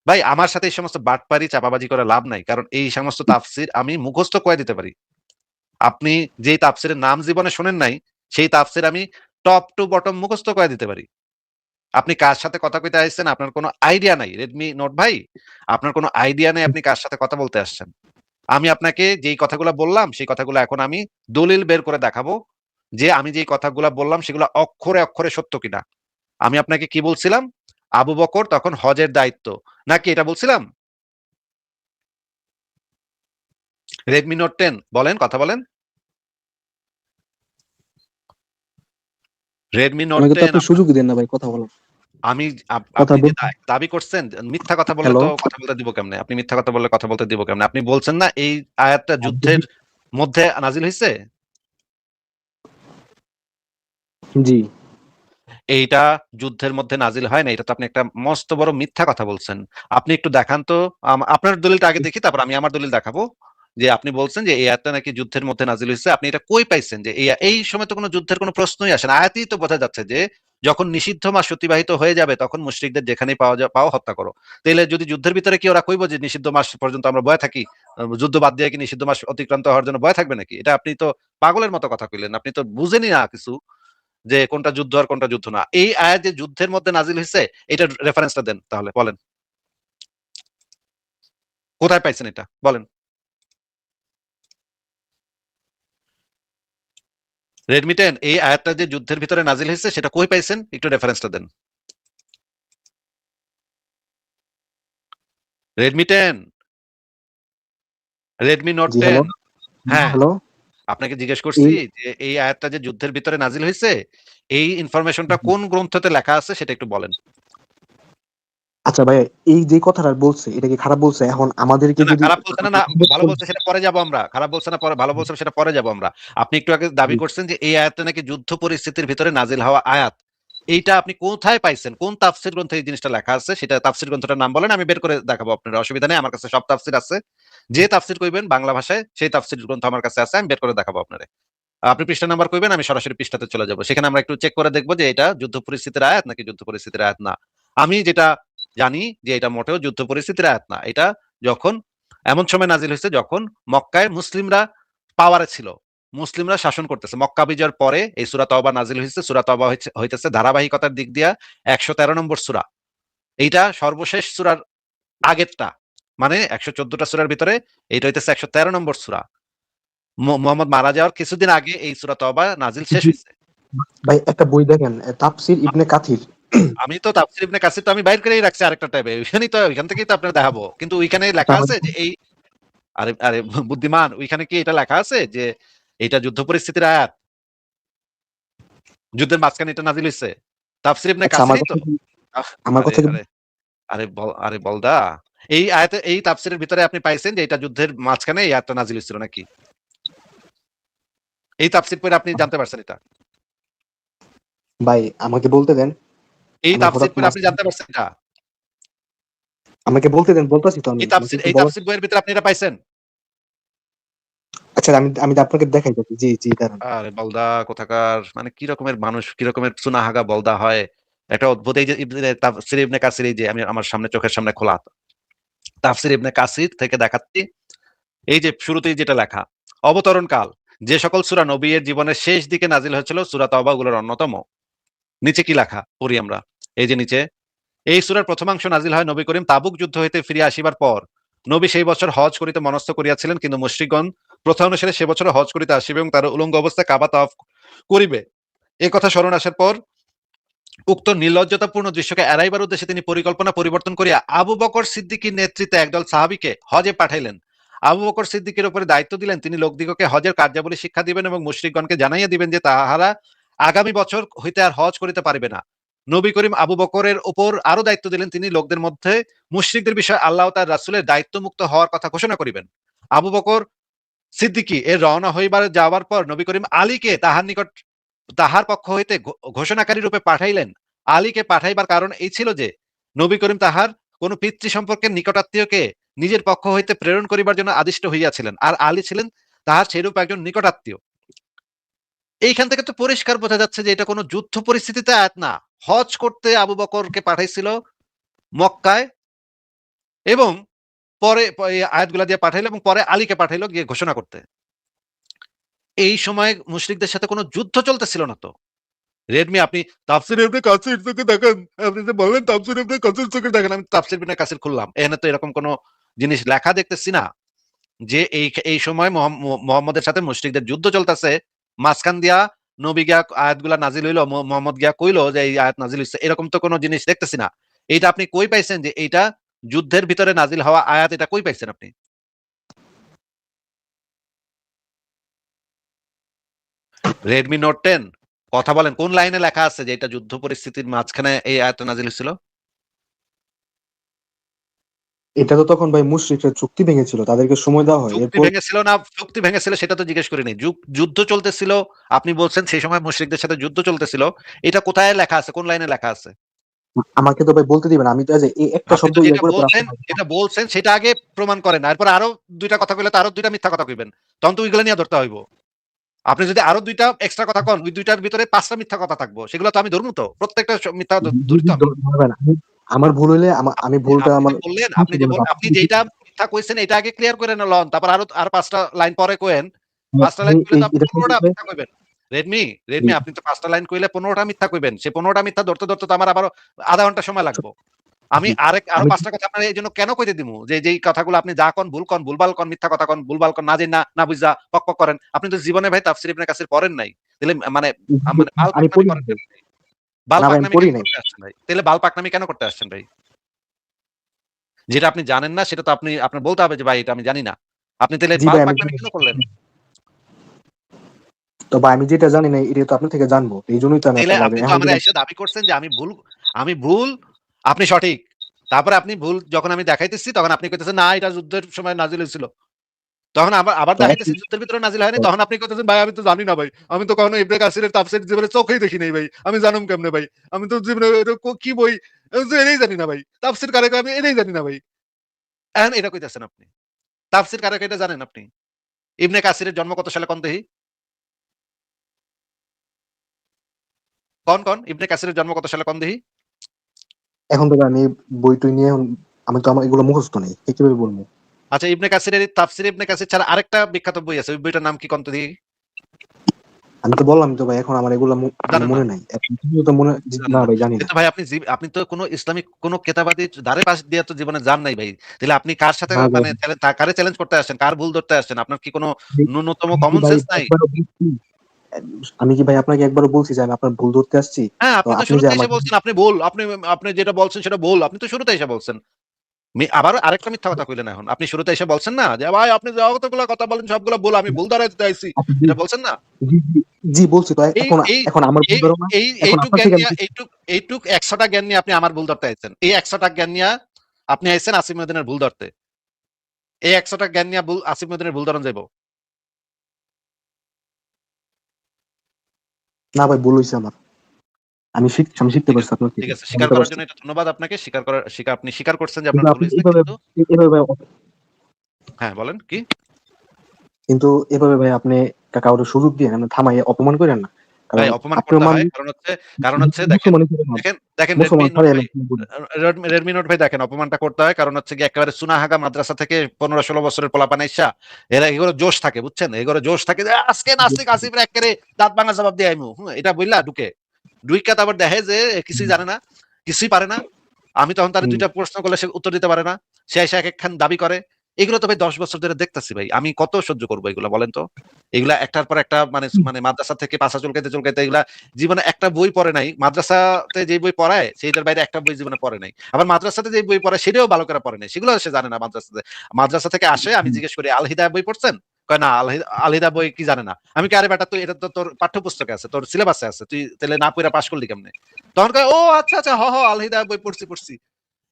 ভাই আমার সাথে এই সমস্ত বাটপারি চাপাবাজি করে লাভ নাই, কারণ এই সমস্ত তাফসির আমি মুখস্থ করে দিতে পারি। আপনি যেই তাফসিরের নাম জীবনে শোনেন নাই সেই তাফসির আমি টপ টু বটম মুখস্থ করে দিতে পারি। আপনি কার সাথে কথা কইতে আসছেন আপনার কোনো আইডিয়া নাই, রেডমি নোট ভাই। আপনার কোনো আইডিয়া নেই আপনি কার সাথে কথা বলতে আসছেন। আমি আপনাকে যেই কথাগুলো বললাম সেই কথাগুলো এখন আমি দলিল বের করে দেখাবো যে আমি যেই কথাগুলো বললাম সেগুলো অক্ষরে অক্ষরে সত্য কিনা। আমি আপনাকে কি বলছিলাম? আবু বকর তখন হজের দায়িত্ব, নাকি এটা বলছিলাম? রেডমি নোট 10 বলেন, কথা বলেন। রেডমি নোট আমাকে তো 10 আপনি সুযোগই দেন না ভাই কথা বলার। আমি কথা আপনি যে বলতে দাবি করছেন মিথ্যা কথা বললে হ্যালো। তো কথা বলতে দিব কেমনে? আপনি মিথ্যা কথা বললে কথা বলতে দিব কেমনে? আপনি বলছেন না এই আয়াতটা যুদ্ধের মধ্যে নাজিল হইছে? জি। এইটা যুদ্ধের মধ্যে নাজিল হয় না, এটা তো আপনি একটা মস্ত বড় মিথ্যা কথা বলছেন। আপনি একটু দেখান তো, আপনার দলিলটা আগে দেখি, তারপর আমি আমার দলিল দেখাবো। যে আপনি বলছেন যে এই আয়াতটা নাকি যুদ্ধের মধ্যে নাজিল হয়েছে, আপনি এটা কই পাইছেন যে এই সময় তো কোনো যুদ্ধের কোনো প্রশ্নই আসে না। আয়াতেই তো বোঝা যাচ্ছে যে যখন নিষিদ্ধ মাস অতিবাহিত হয়ে যাবে তখন মুশরিকদের যেখানেই পাও হত্যা করো। তাহলে যদি যুদ্ধের ভিতরে কি ওরা কইবো যে নিষিদ্ধ মাস পর্যন্ত আমরা বয়ে থাকি, যুদ্ধ বাদ দিয়ে কি নিষিদ্ধ মাস অতিক্রান্ত হওয়ার জন্য বয়ে থাকবে নাকি? এটা আপনি তো পাগলের মতো কথা কইলেন, আপনি তো বুঝেনি না কিছু যে কোনটা যুদ্ধ আর কোনটা যুদ্ধ না। এই আয়াত যে যুদ্ধের মধ্যে নাজিল হয়েছে এটার রেফারেন্সটা দেন তাহলে, বলেন কোথায় পাইছেন এটা, বলেন। রেডমি 10 এই আয়াতটা যে যুদ্ধের ভিতরে নাজিল হয়েছে সেটা কই পাইছেন, একটু রেফারেন্সটা দেন। রেডমি 10, রেডমি নোট জি, হ্যালো। 10। হ্যাঁ, হ্যালো। আপনাকে জিজ্ঞেস করছি এই যে এই আয়াতটা যে যুদ্ধের ভিতরে নাজিল হয়েছে, এই ইনফরমেশনটা কোন গ্রন্থতে লেখা আছে সেটা একটু বলেন। আচ্ছা ভাই, এই যে কথাটা বলছে এটা কি খারাপ বলছে? এখন আমাদেরকে না, না যদি খারাপ বলছে না, না ভালো বলছে সেটা পরে যাবো আমরা। খারাপ বলছে না পরে, ভালো বলছে সেটা পরে যাবো আমরা। আপনি একটু আগে দাবি করছেন যে এই আয়াতটা নাকি যুদ্ধ পরিস্থিতির ভিতরে নাজিল হওয়া আয়াত। এইটা আপনি কোথায় পাইছেন? কোন তাফসীর গ্রন্থে এই জিনিসটা লেখা আছে? সেটা তাফসীর গ্রন্থটার নাম বলেন, আমি বের করে দেখাবো আপনার। অসুবিধা নেই, আমার কাছে সব তাফসীর আছে। যে তাফসীর কইবেন বাংলা ভাষায় সেই তাফসীর গ্রন্থ আমার কাছে আছে, আমি বের করে দেখাবো আপনারে। আপনি পৃষ্ঠা নাম্বার কইবেন, আমি সরাসরি পৃষ্ঠাতে চলে যাব। সেখানে আমরা একটু চেক করে দেখব যে এটা যুদ্ধ পরিস্থিতির আয়াত নাকি যুদ্ধ পরিস্থিতির আয়াত না। আমি যেটা জানি যে এটা মোটেও যুদ্ধ পরিস্থিতির আয়াত না। এটা যখন এমন সময় নাজিল হয়েছে যখন মক্কায় মুসলিমরা পাওয়ারে ছিল, মুসলিমরা শাসন করতেছে। মক্কা বিজয়ের পরে এই সূরা তওবা নাজিল হয়েছে। সূরা তওবা হইতেছে ধারাবাহিকতার দিক দিয়া ১১৩ নম্বর সূরা। এইটা সর্বশেষ সূরার আগেরটা, মানে ১১৪টা সূরার ভিতরে এইটা হইতেছে ১১৩ নম্বর সূরা। মুহাম্মদ মারা যাওয়ার কিছুদিন আগে এই সূরা তওবা নাজিল শেষ হয়েছে। ভাই একটা বই দেখেন, তাফসির ইবনে কাথির। আমি তো তাফসীর ইবনে কাসির তো আমি বাইর করেই রাখছি আরেকটা ট্যাবে। ওইখানেই তো, ওইখান থেকেই তো আপনার দেখাবো। কিন্তু ওইখানে আচ্ছা লেখা আছে আমাকে যে এই, আরে আরে বুদ্ধিমান, ওইখানে কি এটা লেখা আছে যে এটা যুদ্ধ পরিস্থিতির আয়াত? যুদ্ধের মাঝখানে এটা নাজিল হইছে? তাফসীর ইবনে আচ্ছা আমার কাসিরই তো। কথা আমার আরে কথা কি আরে আরে বলদা, এই আয়াতে এই তাফসীরের ভিতরে আপনি পাইছেন যে এটা যুদ্ধের মাঝখানে এই আয়াতটা নাজিল হইছিল নাকি? এই তাফসীর পড়ে আপনি জানতে পারছেন এটা? ভাই আমাকে বলতে দেন। এই আমি তাফসীর হঠাৎ পড়ে আপনি জানতে পারছেন এটা? আমাকে বলতে দেন, বলতাছি তো আমি, এই আমাকে তাফসীর একটু এই বলা। তাফসীর বইয়ের ভিতরে আপনি এটা পাইছেন? আচ্ছা আমি আমি আপনাকে দেখাইতেছি, জি জি দাঁড়ান। আরে বলদা কোথাকার, মানে কি রকমের মানুষ, কি রকমের চুনাহাগা বলদা হয়। একটা অদ্ভুত, এই যে তাফসীর ইবনে কাসির, এই যে আমি আমার সামনে চোখের সামনে খোলা তাফসীর ইবনে কাসির থেকে দেখাচ্ছি। এই যে শুরুতেই যেটা লেখা, অবতরণ কাল, যে সকল সূরা নবী এর জীবনের শেষ দিকে নাজিল হয়েছিল সূরা তওবা গুলোর অন্যতম। নিচে কি লেখা পড়ি আমরা, এই যে নিচে, এই সূরার প্রথমাংশ নাজিল হয় নবী করিম তাবুক যুদ্ধ হইতে ফিরে আসিবার পর। নবী সেই বছর হজ করিতে মনস্থ করিয়াছিলেন, কিন্তু মুশরিকগণ প্রথা অনুসারে সে বছর হজ করিতে আসিবে এবং তার উলঙ্গ অবস্থায় কাবা তাওয়াফ করিবে। এ কথা স্মরণ আসার পর উক্ত নির্লজ্জতাপূর্ণ দৃশ্যকে এড়াইবার উদ্দেশ্যে তিনি পরিকল্পনা পরিবর্তন করিয়া আবু বকর সিদ্দিকীর নেতৃত্বে একদল সাহাবীকে হজে পাঠাইলেন। আবু বকর সিদ্দিকের উপরে দায়িত্ব দিলেন তিনি লোকদিগকে হজের কার্যাবলী শিক্ষা দিবেন এবং মুশরিকগণকে জানাইয়া দিবেন যে তাহারা আগামী বছর হইতে আর হজ করিতে পারিবে না। নবী করিম আবু বকরের উপর আরো দায়িত্ব দিলেন তিনি লোকদের মধ্যে মুশরিকদের বিষয়ে আল্লাহ ও তার রাসূলের দায়িত্বমুক্ত হওয়ার কথা ঘোষণা করিবেন। আবু বকর সিদ্দিকী এর রওনা হইবার যাওয়ার পর নবী করিম আলীকে তাহার নিকট তাহার পক্ষ হইতে ঘোষণাকারী রূপে পাঠাইলেন। আলীকে পাঠাইবার কারণ এই ছিল যে নবী করিম তাহার কোন পিতৃ সম্পর্কের নিকটাত্মীয়কে নিজের পক্ষ হইতে প্রেরণ করিবার জন্য আদিষ্ট হইয়াছিলেন, আর আলী ছিলেন তাহার সেরূপ একজন নিকটাত্মীয়। এইখান থেকে তো পরিষ্কার বোঝা যাচ্ছে যে এটা কোনো যুদ্ধ পরিস্থিতিতে আয়াত না। হজ করতে আবু বকরকে পাঠাইছিল মক্কায়, এবং পরে এই আয়াতগুলা দিয়ে পাঠাইলো এবং পরে আলীকে পাঠাইলো গিয়ে ঘোষণা করতে। এই সময় মুশরিকদের সাথে কোনো যুদ্ধ চলতেছিল না তো। রেডমি, আপনি তাফসীর ইবনে কাসির থেকে দেখেন, আপনি যে বললেন তাফসীর ইবনে কাসির থেকে দেখেন, আমি তাফসীর ইবনে কাসির খুললাম, এখানে তো এরকম কোনো জিনিস লেখা দেখতেছি না যে এই সময় মুহাম্মদের সাথে মুশরিকদের যুদ্ধ চলতেছে, মাঝখান দিয়া নবী গিয়া আয়াতগুলা নাজিল হইলো, মুহাম্মদ গিয়া কইলো যে এই আয়াত নাজিল হইছে, এরকম তো কোনো জিনিস দেখতেছি না। এইটা আপনি কই পাইছেন যে এইটা যুদ্ধের ভিতরে নাজিল হওয়া আয়াত? এটা কই পাইছেন আপনি? রেডমি নোট 10, কথা বলেন, কোন লাইনে লেখা আছে যে এটা যুদ্ধ পরিস্থিতির মাঝখানে এই আয়াত নাজিল হয়েছিল? এটা তো তখন ভাই মুশরিকরা চুক্তি ভেঙেছিল, তাদেরকে সময় দেওয়া হয় চুক্তি এরপর। ভেঙেছিল না চুক্তি ভেঙেছিল সেটা তো জিজ্ঞেস করিনি। যুদ্ধ চলতেছিল, আপনি বলছেন সেই সময় মুশরিকদের সাথে যুদ্ধ চলতেছিল। এটা কোথায় লেখা আছে, কোন লাইনে লেখা আছে? আমাকে তো ভাই বলতে দিবেন, আমি তো এই যে এই একটা আপনি শব্দ তো ইয়া করে পর যেটা বলছেন সেটা আগে প্রমাণ করেন, এরপর আরো দুইটা কথা কইলে তো আরো দুইটা মিথ্যা কথা কইবেন, তখন তো ওইগুলো নিয়ে ধরতে হইব। আপনি যদি আরো দুইটা এক্সট্রা কথা কন, ওই দুইটার ভিতরে পাঁচটা মিথ্যা কথা থাকবো, সেগুলো তো আমি ধরবো, তো প্রত্যেকটা মিথ্যা ধরি তো আমি। ধরবেন। আমার ভুল হইলে আমি ভুলটা আপনি আমার যে বললেন, আপনি যেটা মিথ্যা কইছেন এটা আগে ক্লিয়ার করে লন, তারপর আরো আর পাঁচটা লাইন পরে কোয়েন। পাঁচটা লাইন কইলে তো আপনি এটা 15টা মিথ্যা কইবেন। রেডমি, আপনি তো পাঁচটা লাইন কইলে 15টা মিথ্যা কইবেন। সেই 15টা মিথ্যা ধরতে ধরতে তো আমার আবার আধা ঘন্টা সময় লাগবে। আমি আরো আমি পাঁচটা কথা আপনার এই জন্য কেন কইতে দিমু যে যেই কথাগুলো আপনি যা কন ভুল কন, ভুলভাল কন, মিথ্যা কথা কন, ভুলভাল কন, না জেনে না বুঝা পক পক করেন। আপনি তো জীবনে ভাই তাফসীর ইবনে কাসির পড়েন নাই। তাহলে মানে মানে বাল আমি পাকনামি পড়ি করেন নাই। কেন ভাই? বাল না ভাই আমি পাকনামি পড়ি কেন নাই। করতে আসছেন ভাই? তাহলে বাল পাকনামি কেন করতে আসছেন ভাই? যেটা আপনি জানেন না সেটা তো আপনার বলতে হবে যে ভাই এটা আমি জানি না। আপনি তাহলে জি বাল ভাই আমি পাকনামি জানি। কেন করলেন? তো ভাই আমি যেটা জানি না এটা তো আপনার থেকে জানবো, এই জন্যই তো আমি তাইলে আপনার লাইভে আপনি তো এখন আমার যদি এসে দাবি করছেন যে আমি ভুল, আপনি সঠিক। তারপরে আপনি ভুল যখন আমি দেখাইতেছি তখন আপনি কইতেছেন না এটা যুদ্ধের সময় নাজিল হয়েছিল। তখন আবার তো দেখাইতেছি যুদ্ধের ভিতরে নাজিল হয়নি। তখন আপনি কইতেছেন ভাই আমি তো জানি না ভাই। আমি তো কখনো ইবনে কাসিরের তাফসীর জীবনে চোখেই দেখি নাই ভাই। আমি জানুম কেমনে ভাই? আমি তো জীবনে এটা কি বই আমি তো এটাই জানি না ভাই। তাফসীর কারে কয় আমি এটাই জানি না ভাই। এখন এটা কইতেছেন আপনি। তাফসীর কারে কয় এটা জানেন আপনি? ইবনে কাসিরের জন্ম কত সালে কোন দেখি? কোন? ইবনে কাসিরের জন্ম কত সালে কোন দেখি? এখন তো ভাই আমি বই টই নিয়ে আমি তো আমার এগুলো মুখস্থ নেই, কিভাবে বলবো? আচ্ছা ইবনে কাসিরের তাফসীর ইবনে কাসির ছাড়া আরেকটা বিখ্যাত বই আছে। ওই বইটার নাম কি কোন তো দেখি? আমি তো বললাম তো ভাই এখন আমার এগুলো মানে জানেন না? মনে নাই এখন, তুমিও তো মনে, জানেন না না। ভাই জানি না। কিন্তু ভাই আপনি তো কোনো ইসলামিক কোনো কেতাবাদি ধারে পাশ দিয়ে তো জীবনে যান নাই ভাই। তাহলে আপনি কার সাথে না ভাই, মানে কারে চ্যালেঞ্জ করতে আসছেন? কার ভুল ধরতে আসছেন? আপনার কি কোনো ন্যূনতম আমি কি কমন ভাই সেন্স নাই? একবারও বলছি, আমি কি ভাই আপনাকে একবারও বলছি যে আমি আপনার ভুল ধরতে আসছি? হ্যাঁ, তো আপনি তো আপনি যে শুরুতে এসে আমাকে, বলছেন আপনি ভুল। আপনি যেটা বলছেন সেটা ভুল। আপনি তো শুরুতে এসে বলছেন। আবার আরেকটা মিথ্যা কথা কইলেন এখন। আপনি শুরুতে এসে বলছেন না যে ভাই আপনি যতগুলা কথা বলেন সবগুলা ভুল। আমি ভুল ধরাইতে আইছি। আপনি জি এটা বলছেন না? জি জি জি বলছি তো, এই এখন এই এখন আমার ভুল এই ধরো না, এই এখন এইটুক আপনার জ্ঞান থেকে আমি নিয়া এইটুক ১০০ টা জ্ঞান নিয়ে আপনি আমার ভুল ধরতে আইছেন। এই ১০০ টা জ্ঞান নিয়া আপনি আইছেন আসিফ মহিউদ্দিনের ভুল ধরতে। এই ১০০ টা জ্ঞান নিয়া আসিফ মহিউদ্দিনের ভুল ধরন যাইব। না ভাই ভুল হইছে আমার, আমি শিখতে ঠিক পারছি আছে, আপনার ঠিক থেকে, আছে। আমি স্বীকার বলতে করার পারছি। জন্য এটা ধন্যবাদ আপনাকে। আপনি স্বীকার করছেন যে কিন্তু আপনার ভুল আপনি হইছে। এভাবে কিন্তু এভাবে ভাই, হ্যাঁ, বলেন কি? কিন্তু এভাবে ভাই আপনি কাউকে সুযোগ দিয়ে আপনি থামাইয়ে অপমান করেন না, ভাই কারণ অপমান আপনিও করতে হয়। মানুষ, কারণ হচ্ছে দেখেন, মুসলমান হিসেবে না, দেখেন রেডমি মুসলমান নোট ছাড়াই আমি ভাই, আপনাকে বলি। রেডমি নোট ভাই দেখেন অপমানটা করতে হয়। কারণ হচ্ছে গিয়ে একেবারে চুনাহাগা মাদ্রাসা থেকে ১৫-১৬ বছরের পোলাপান আইসা এরা এগুলো জোশ থাকে বুঝছেন? এগুলো জোশ থাকে যে আজকে নাস্তিক আসিফ রে এক্কেরে দাঁত ভাঙা জবাব দিয়ে আইমু। এটা বইলা ঢুইকা তারপর দেখে যে কিছুই জানে না, কিছুই পারে না। আমি তখন তারে হুম, ২ টা প্রশ্ন করলে সে উত্তর দিতে পারে না। সে এসে একেকখান দাবি করে। এগুলো তো ভাই ১০ বছর ধরে দেখতেছি ভাই। আমি কত সহ্য করব এগুলা বলেন তো? এগুলা একটার পর একটা মানে হুম, মানে মাদ্রাসা থেকে পাছা চুলকাইতে এগুলা জীবনে একটা বই পড়ে নাই। মাদ্রাসাতে যে বই পড়ায় সেইটার বাইরে একটা বই জীবনে পড়ে নাই। আবার মাদ্রাসাতে যে বই পড়ায় সেটাও ভালো করে পড়ে নাই। সেগুলো সে জানে না মাদ্রাসাতে। মাদ্রাসা থেকে আসে আমি হুম, জিজ্ঞেস করি, "আল হিদায়াহ বই পড়ছেন?" কয়, "না, আল হিদায়াহ বই কি জানে না।" আমি কই, "আরে বেটা তুই এটা তো তোর পাঠ্যপুস্তকে আছে, তোর সিলেবাসে আছে। তুই তাইলে না পইড়া পাস করলি কেমনে?" তখন কয়, "ও আচ্ছা, আচ্ছা, আল হিদায়াহ বই পড়ছি।"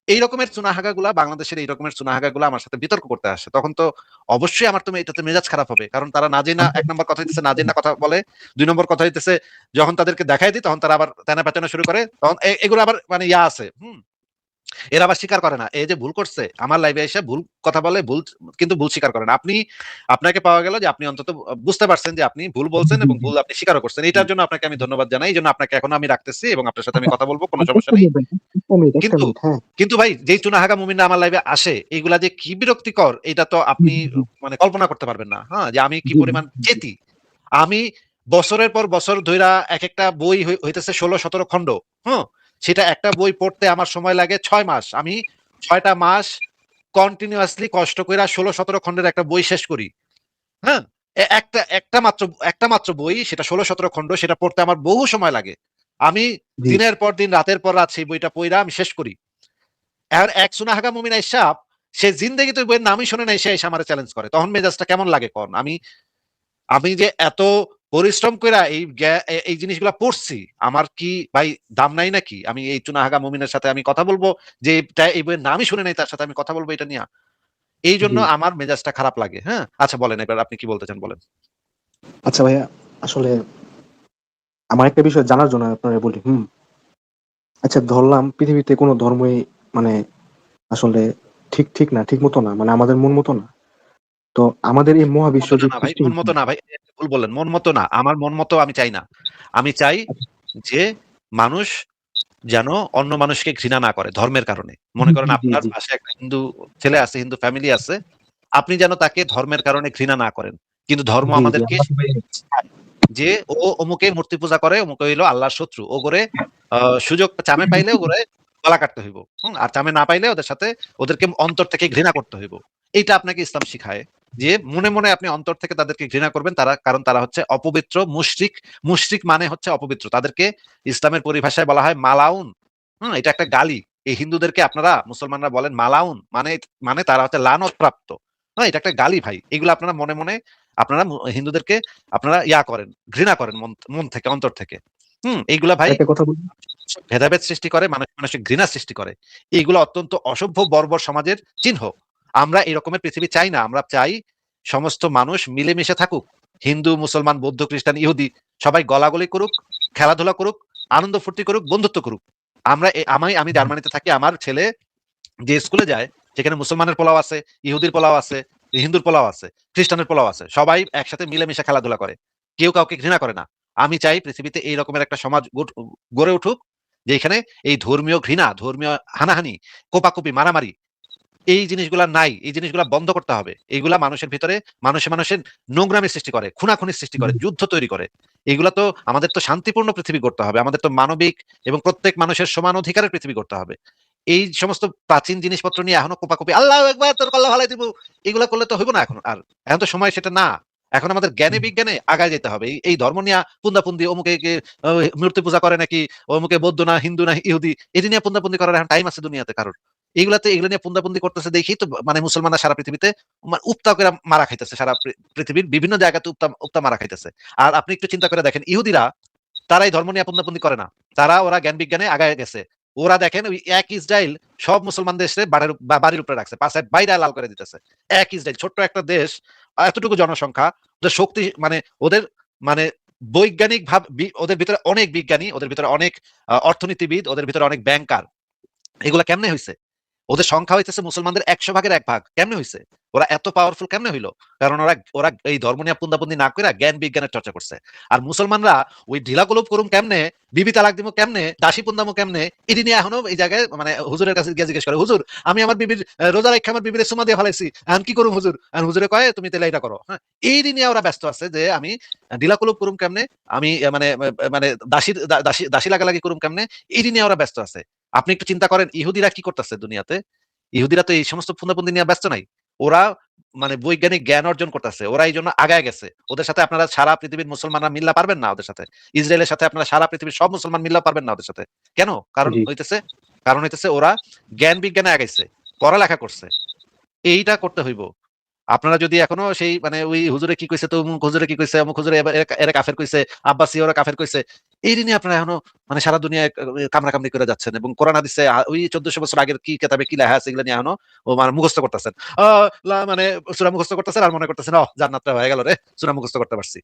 এই রকমের চুনাহাগাগুলা বাংলাদেশের এই রকমের চুনাহাগাগুলা আমার সাথে বিতর্ক করতে আসে। তখন তো অবশ্যই আমার তো এটাতে মেজাজ খারাপ হবে। কারণ তারা না জেনে ১ নম্বর কথা হইতেছে না জেনে কথা বলে। ২ নম্বর কথা হইতেছে যখন তাদেরকে দেখাই দিই তখন তারা আবার তেনা পেচানো শুরু করে। তখন এগুলো আবার মানে আছে। হুম? এরা আবার স্বীকার করে না। এই যে ভুল করছে, আমার লাইভে এসে ভুল কথা বলে, কিন্তু ভুল স্বীকার করে না। আপনাকে পাওয়া গেল যে আপনি অন্তত বুঝতে পারছেন যে আপনি ভুল জি, বলছেন জি, এবং জি, ভুল আপনি স্বীকারও করছেন। জি। এটার জন্য আপনাকে আমি ধন্যবাদ জানাই। এজন্য আপনাকে এখনো আমি রাখতেছি এবং আপনার সাথে আমি আচ্ছা, কথা বলব। কোন আর সমস্যা একটা নেই। মিনিট ভাই, একটা কিন্তু মিনিট, হ্যাঁ। কিন্তু ভাই যেই চুনাহাগা মুমিনরা আমার লাইভে আসে, এইগুলা যে কি বিরক্তিকর এটা তো জি, আপনি জি, জি, মানে কল্পনা করতে পারবেন না। হ্যাঁ? যে আমি কি জি, জি, পরিমাণ জি, চেতি। আমি বছরের পর বছর ধইরা একেকটা বই হইতেছে ১৬-১৭ খণ্ড। হুম? সেটা একটা বই পড়তে আমার সময় লাগে ৬ মাস। আমি ৬ টা মাস কন্টিনিউয়াসলি কষ্ট কইরা ১৬-১৭ খন্ডের একটা বই শেষ করি। হ্যাঁ? একটা মাত্র বই সেটা ১৬-১৭ খন্ড সেটা পড়তে আমার বহু সময় লাগে। আমি জি, দিনের পর দিন রাতের পর রাত সেই বইটা পইড়া আমি শেষ করি। এখন এক সুনাহাগা মুমিন আইসা সে জিন্দেগিতে ওই বইয়ের নামই শোনে নাই সে আইসা আমারে চ্যালেঞ্জ করে। তখন মেজাজটা কেমন লাগে কন? আমি আমি যে এত পরিশ্রম কইরা এই জিনিসগুলা পড়ছি, আমার কি ভাই দাম নাই নাকি? আমি এই চুনাহাগা মুমিনের সাথে আমি কথা বলব যে এই বইয়ের নামই শুনে নাই তার সাথে আমি কথা বলব এটা নিয়া? এইজন্য জি। আমার মেজাজটা খারাপ লাগে। হ্যাঁ? আচ্ছা বলেন এবার আপনি কি বলতে চান বলেন। আচ্ছা ভাইয়া, আসলে আমার একটা বিষয় জানার জন্য আপনারে বলি। আচ্ছা ধরলাম পৃথিবীতে কোনো ধর্মই মানে আসলে ঠিক না, ঠিক মতো না। মানে আমাদের মন মতো না। তো আমাদের এই মহাবিশ্ব মতো যে না ভাই, সৃষ্টি মন হইছে, মতো না ভাই। আপনি ভুল বললেন। মন মতো না। আমার মন মতো আমি চাই না। আমি চাই যে মানুষ যেন অন্য মানুষকে ঘৃণা না করে ধর্মের কারণে। মনে জি, করেন জি, জি, আপনার জি, পাশে একটা হিন্দু ছেলে আছে, হিন্দু ফ্যামিলি আছে। আপনি যেন তাকে ধর্মের কারণে ঘৃণা না করেন। কিন্তু ধর্ম জি, জি, আমাদেরকে আমরা সবাই, শিখায় যে ও অমুকের মূর্তি পূজা করে, অমুক হইলো আল্লাহর শত্রু। ও করে আ সুযোগ চামে পাইলে ওরে গলা কাটতে হইব। আর চামে না পাইলে ওদেরকে অন্তর থেকে ঘৃণা করতে হইব। এইটা আপনাকে ইসলাম শিখায়। যে মনে আপনি অন্তর থেকে তাদেরকে ঘৃণা করবেন কারণ তারা হচ্ছে অপবিত্র মুশরিক। মুশরিক মানে হচ্ছে অপবিত্র। তাদেরকে ইসলামের পরিভাষায় বলা হয় মালাউন। এটা একটা গালি। এই হিন্দুদেরকে আপনারা মুসলমানরা বলেন মালাউন মানে তারা হচ্ছে লানত প্রাপ্ত। এটা একটা গালি ভাই। এগুলো আপনারা মনে আপনারা হিন্দুদেরকে আপনারা ইয়া করেন, ঘৃণা করেন মন থেকে, অন্তর থেকে। এইগুলা ভাই একটা কথা বলি, ভেদাভেদ সৃষ্টি করে, মানসিক ঘৃণা সৃষ্টি করে। এইগুলো অত্যন্ত অসভ্য বর্বর সমাজের চিহ্ন। আমরা এই রকমের পৃথিবী চাই না। আমরা চাই সমস্ত মানুষ মিলেমিশে থাকুক। হিন্দু, মুসলমান, বৌদ্ধ, খ্রিস্টান, ইহুদি সবাই গলাগলি করুক, খেলাধুলা করুক, আনন্দ ফুর্তি করুক, বন্ধুত্ব করুক। আমি জার্মানিতে থাকি, আমার ছেলে যে স্কুলে যায় সেখানে মুসলমানের পোলাও আছে, ইহুদির পোলাও আছে, হিন্দুর পোলাও আছে, খ্রিস্টানের পোলাও আছে, সবাই একসাথে মিলেমিশে খেলাধুলা করে, কেউ কাউকে ঘৃণা করে না। আমি চাই পৃথিবীতে এই রকমের একটা সমাজ গড়ে উঠুক, যেখানে এই ধর্মীয় ঘৃণা, ধর্মীয় হানাহানি, কোপাকুপি, মারামারি, এই জিনিসগুলা নাই। এই জিনিসগুলা বন্ধ করতে হবে। এইগুলা মানুষের ভিতরে মানুষের নোংরামি সৃষ্টি করে, খুনাখুনি সৃষ্টি করে, যুদ্ধ তৈরি করে। এগুলা তো আমাদের তো শান্তিপূর্ণ পৃথিবী গড়তে হবে, আমাদের তো মানবিক এবং প্রত্যেক মানুষের সমান অধিকারের পৃথিবী গড়তে হবে। এই সমস্ত প্রাচীন জিনিসপত্র নিয়ে এখনো কোপাকুপি, আল্লাহ একবার তোর কল্লা ভালাই দিব, এগুলা করলে তো হইব না। এখন আর এখন তো সময় সেটা না। এখন আমাদের জ্ঞানে বিজ্ঞানে আগায় যেতে হবে। এই ধর্ম নিয়ে পুন্দাপুন্দি, অমুকে মূর্তি পূজা করে নাকি, অমুকে বৌদ্ধ না হিন্দু না ইহুদি, এটি নিয়ে পুন্দাপুন্দি করার এখন টাইম আছে দুনিয়াতে কারোর? এগুলো নিয়ে পুন্দাপুন্দি করতেছে দেখি তো মানে মুসলমানরা সারা পৃথিবীতে উত্তা করে মারা খাইতেছে, সারা পৃথিবীর বিভিন্ন জায়গাতে উত্তা উত্তা মারা খাইতেছে। আর আপনি একটু চিন্তা করে দেখেন, ইহুদিরা তারা এই ধর্ম নিয়ে পুন্দাপুন্দি করে না। ওরা জ্ঞান বিজ্ঞানে আগায় গেছে। ওরা দেখেন ওই এক ইসরায়েল সব মুসলমান দেশে বাড়ির উপরে রাখছে, পাশে বাইরে লাল করে দিতেছে। এক ইসরায়েল ছোট্ট একটা দেশ, এতটুকু জনসংখ্যা, ওদের শক্তি মানে ওদের মানে বৈজ্ঞানিক ভাব, ওদের ভিতরে অনেক বিজ্ঞানী, ওদের ভিতরে অনেক অর্থনীতিবিদ, ওদের ভিতরে অনেক ব্যাংকার। এগুলা কেমনে হয়েছে? ওদের সংখ্যা হইতেছে মুসলমানদের 100 ভাগের 1 ভাগ। কেমনে হইছে? ওরা এত পাওয়ারফুল কেমনে হইলো? কারণ ওরা ওরা এই ধর্ম নিয়ে পুন্দাপুন্দি না করে জ্ঞান বিজ্ঞানের চর্চা করছে। আর মুসলমানরা ওই ঢিলা গোলপ করুম কেমনে, বিবি তালাক দিমু কেমনে, দাসী পুন্দামু কেমনে, এটি নিয়ে এখনো এই জায়গায় মানে হুজুরের কাছে গিয়ে জিজ্ঞেস করে, হুজুর আমি আমার বিবির রোজা রেখে আমার বিবির সুমা দিয়ে ফেলাইছি, এখন কি করুম হুজুর? আর হুজুরে কয় তুমি তাহলে এটা করো। হ্যাঁ, এই নিয়ে ওরা ব্যস্ত আছে যে আমি ঢিলা গোলপ করুম কেমনে, আমি মানে দাসী লাগালাগি করুম কেমনে, এই নিয়ে ওরা ব্যস্ত আছে। আপনি একটু চিন্তা করেন ইহুদিরা কি করতেছে দুনিয়াতে। ইহুদিরা তো এই সমস্ত পুঁদাপুন্দি নিয়ে ব্যস্ত নাই। ওরা মানে বৈজ্ঞানিক জ্ঞান অর্জন করতেছে, ওরা এই জন্য আগায় গেছে। ওদের সাথে আপনারা সারা পৃথিবীর মুসলমানরা মিল্লা পারবেন না ওদের সাথে। ইসরায়েলের সাথে আপনারা সারা পৃথিবীর সব মুসলমান মিল্লা পারবেন না ওদের সাথে। কেন? জি কারণ হইতেছে ওরা জ্ঞান বিজ্ঞানে আগাইছে, পড়ালেখা করছে। এইটা করতে হইব। আপনারা যদি এখনো সেই মানে ওই হুজুরে কি কইছে, তো অমুক হুজুরে কি কইছে, অমুক হুজুরে এরা কাফের কইছে, আব্বাসী ওরা কাফের কইছে, এই নিয়ে আপনারা এখনো মানে সারা দুনিয়ায় কামড়াকামড়ি করে যাচ্ছেন এবং কোরআন হাদিসে ওই 1400 বছর আগের কি কিতাবে কি লেখা আছে এগুলো নিয়ে এখনো ও মানে মুখস্থ করতেছেন। মানে সূরা মুখস্থ করতেছেন আর মনে করতেছেন জান্নাতটা হয়ে গেল রে, সূরা মুখস্থ করতে পারছি।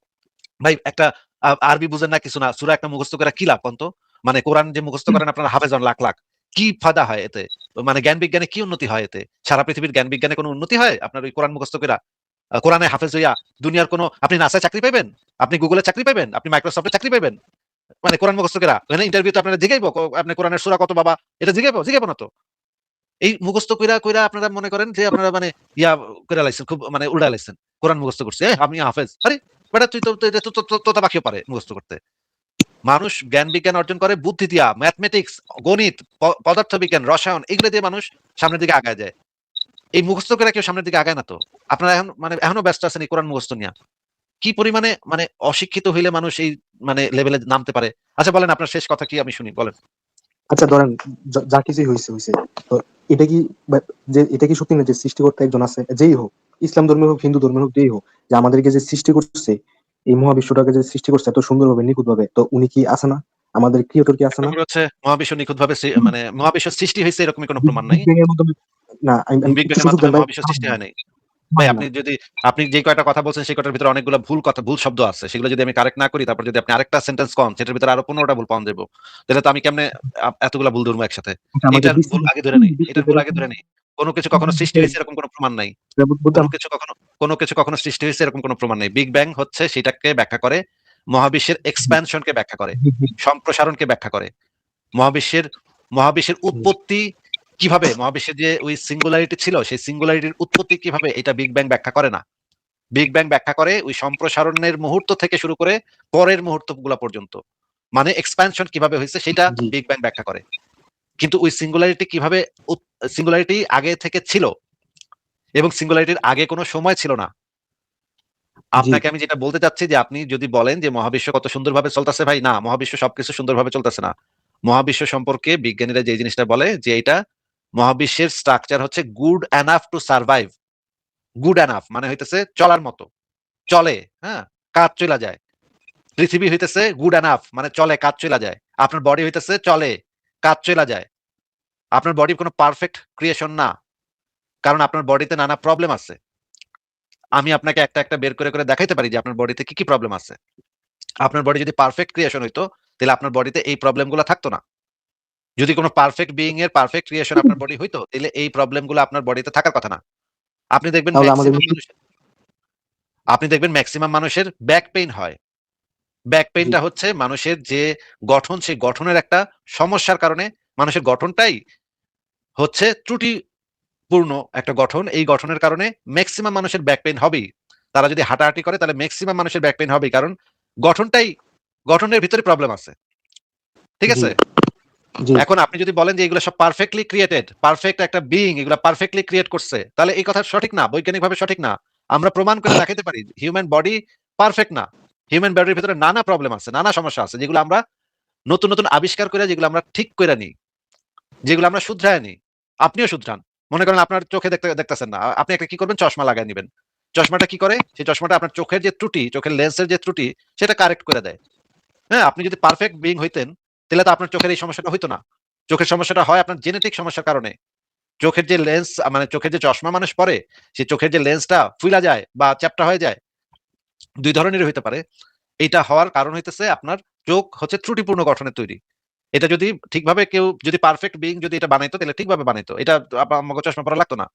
ভাই একটা আরবি বুঝেন না কিছু না, সূরা একটা মুখস্থ করে কি লাভ কোন তো? মানে কোরআন যে মুখস্থ করেন আপনারা হাফেজন লাখ লাখ, কি ফায়দা হয় এতে? মানে জ্ঞান বিজ্ঞানে কি উন্নতি হয় এতে? সারা পৃথিবীর জ্ঞান বিজ্ঞানে কোনো উন্নতি হয় আপনার ওই কোরআন মুখস্থ কইরা? কোরআনে হাফেজ হইয়া দুনিয়ার কোনো আপনি নাসায় চাকরি পাইবেন, আপনি গুগলে চাকরি পাইবেন, আপনি মাইক্রোসফটে চাকরি পাইবেন? মানে কোরআন মুখস্থ কইরা মানে ইন্টারভিউতে আপনারা জিগাইবো আপনি কোরআনের সূরা কত বাবা, এটা জিগাইবো না তো। এই মুখস্থ কইরা কইরা আপনারা মনে করেন যে আপনারা মানে ইয়া কইরা লাইছেন, খুব মানে উল্টা লাইছেন। কোরআন মুখস্থ করছে, আমি হাফেজ। আরে বেটা তুই তো তোতা পাখিও পারে মুখস্থ করতে। মানুষ জ্ঞান বিজ্ঞান অর্জন করে বুদ্ধি দিয়া, ম্যাথমেটিক্স, গণিত, পদার্থবিজ্ঞান, রসায়ন, এগুলো দিয়ে মানুষ সামনের দিকে আগায় যায়। এই মুখস্থ করে কেউ সামনের দিকে আগায় না তো। আপনারা এখন মানে এখনো ব্যস্ত আছেন এই কোরআন মুখস্থ নিয়া। কি পরিমাণে মানে অশিক্ষিত হইলে মানুষ এই মানে লেভেলে নামতে পারে? আচ্ছা বলেন আপনার শেষ কথা কি, আমি শুনি, বলেন। আচ্ছা ধরেন যা কিছুই হয়েছে হয়েছে, তো এটা কি যে এটা কি সত্যি না যে সৃষ্টিকর্তা একজন আছে, যেই হোক, ইসলাম ধর্মে হোক হিন্দু ধর্মে হোক যেই হোক, যে আমাদেরকে যে সৃষ্টি করছে, এই মহাবিশ্বটাকে যে সৃষ্টি করছে এত সুন্দরভাবে নিখুঁত ভাবে, তো উনি কি আছে না? আমাদের ক্রিয়েটর কি আছে একটা না? করে হচ্ছে মহাবিশ্ব নিখুঁত ভাবে মানে মহাবিশ্ব সৃষ্টি হয়েছে এরকমই কোনো প্রমাণ নাই। বিগ ব্যাং এর মাধ্যমে না, আমি বিগ ব্যাং একটু এর সুযোগ মাধ্যমে দেন ভাই, মহাবিশ্ব সৃষ্টি হয় নাই। ভাই আপনি যে কয়টা কথা বলছেন সেই কয়টার ভিতরে অনেকগুলো ভুল শব্দ আছে, সেগুলো যদি আমি কারেক্ট না করি, তারপর যদি আপনি আরেকটা সেন্টেন্স কন সেটার ভিতরে আরো 15টা ভুল পাওয়া যাবো, তাহলে তো আমি কেমনে এতগুলা ভুল ধরবো একসাথে? আমাদের এটার ভুল আগে ধরে নেই, এটার ভুল আগে ধরে নেই। কোনো কিছু কখনো সৃষ্টি হয়েছে এরকম কোনো প্রমাণ নাই। কোনো কিছু কখনো কোনো কিছু সৃষ্টি হয়েছে এরকম কোনো প্রমাণ নেই। বিগ ব্যাং হচ্ছে সেটাকে ব্যাখ্যা করে, মহাবিশ্বের এক্সপ্যানশনকে ব্যাখ্যা করে, সম্প্রসারণকে ব্যাখ্যা করে, মহাবিশ্বের মহাবিশ্বের উৎপত্তি কিভাবে, মহাবিশ্বের যে ওই সিঙ্গুলারিটি ছিল সেই সিঙ্গুলারিটির উৎপত্তি কিভাবে, এটা বিগ ব্যাং ব্যাখ্যা করে না। বিগ ব্যাং ব্যাখ্যা করে ওই সম্প্রসারণের মুহূর্ত থেকে শুরু করে পরের মুহূর্তগুলো পর্যন্ত, মানে এক্সপ্যানশন কিভাবে হয়েছে সেটা জি বিগ ব্যাং ব্যাখ্যা করে। কিন্তু ওই সিঙ্গুলারিটি কিভাবে, সিঙ্গুলারিটি আগে থেকে ছিল এবং সিঙ্গুলারিটির আগে কোনো সময় ছিল না। জি আপনাকে আমি যেটা বলতে চাচ্ছি যে আপনি যদি বলেন যে মহাবিশ্ব কত সুন্দরভাবে চলতেছে, ভাই না, মহাবিশ্ব সবকিছু সুন্দরভাবে চলতেছে না। মহাবিশ্ব সম্পর্কে বিজ্ঞানীরা যে জিনিসটা বলে যে এটা মহাবিশ্বের স্ট্রাকচার হচ্ছে good enough to survive. Good enough মানে হইতেছে চলার মতো, চলে, হ্যাঁ, কাজ চলে যায়। পৃথিবী হইতেছে গুড এনাফ, মানে চলে, কাজ চলে যায়। আপনার বডি হইতেছে চলে, কাজ চলে যায়। আপনার বডি কোনো পারফেক্ট ক্রিয়েশন না, কারণ আপনার বডিতে নানা প্রবলেম আছে। আমি আপনাকে একটা একটা বের করে করে দেখাইতে পারি যে আপনার বডিতে কি কি প্রবলেম আছে। আপনার বডি যদি পারফেক্ট ক্রিয়েশন হইতো, তাহলে আপনার বডিতে এই প্রবলেমগুলো থাকতো না। যদি কোনো পারফেক্ট বিইং এর পারফেক্ট ক্রিয়েশন আপনার বডি হইতো, তাহলে এই প্রবলেমগুলো আপনার বডিতে থাকার কথা না। আপনি দেখবেন তাহলে আমাদের ম্যাক্সিমাম মানুষ, আপনি দেখবেন ম্যাক্সিমাম মানুষের ব্যাক পেইন হয়। ব্যাক জি পেইনটা হচ্ছে মানুষের যে গঠন, সেই গঠনের একটা সমস্যার কারণে, মানুষের গঠনটাই হচ্ছে ত্রুটিপূর্ণ একটা গঠন। এই গঠনের কারণে ম্যাক্সিমাম মানুষের ব্যাক পেইন হবেই। তারা যদি হাঁটাহাঁটি করে তাহলে ম্যাক্সিমাম মানুষের ব্যাক পেইন হবেই, কারণ গঠনটাই, গঠনের ভিতরে প্রবলেম আছে। ঠিক জি আছে? জি এখন আপনি যদি বলেন যে এগুলো সব পারফেক্টলি ক্রিয়েটেড, পারফেক্ট একটা বিইং এগুলো পারফেক্টলি ক্রিয়েট করছে, তাহলে এই কথা সঠিক না, বৈজ্ঞানিকভাবে সঠিক না। আমরা প্রমাণ করে দেখাতে পারি হিউম্যান বডি পারফেক্ট না। হিউম্যান বডির ভিতরে নানা প্রবলেম আছে, নানা সমস্যা আছে, যেগুলো আমরা নতুন নতুন আবিষ্কার করে, যেগুলো আমরা ঠিক করে নিই, যেগুলো আমরা শুধরায় নিই। আপনিও শুধরান। মনে করেন আপনার চোখে দেখতেছেন না, আপনি একটা কি করবেন, চশমা লাগায় নিবেন। চশমাটা কি করে, সেই চশমাটা আপনার চোখের যে ত্রুটি, চোখের লেন্সের যে ত্রুটি, সেটা কারেক্ট করে দেয়। হ্যাঁ, আপনি যদি পারফেক্ট বিইং হইতেন, তাহলে তো আপনার চোখের এই সমস্যাটা হইতো না। চোখের সমস্যাটা হয় আপনার জেনেটিক সমস্যার কারণে। চোখের যে লেন্স, মানে চোখের যে চশমা মানুষ পরে, সেই চোখের যে লেন্সটা ফুইলা যায় বা চ্যাপ্টা হয়ে যায়, দুই ধরনেরই হইতে পারে। এইটা হওয়ার কারণ হইতেছে আপনার চোখ হচ্ছে ত্রুটিপূর্ণ গঠনের তৈরি। এটা যদি ঠিকভাবে কেউ যদি পারফেক্ট বিইং যদি এটা বানাইতো, তাহলে ঠিকভাবে বানাইতো, এটা আমাকে চশমা পরা লাগতো না।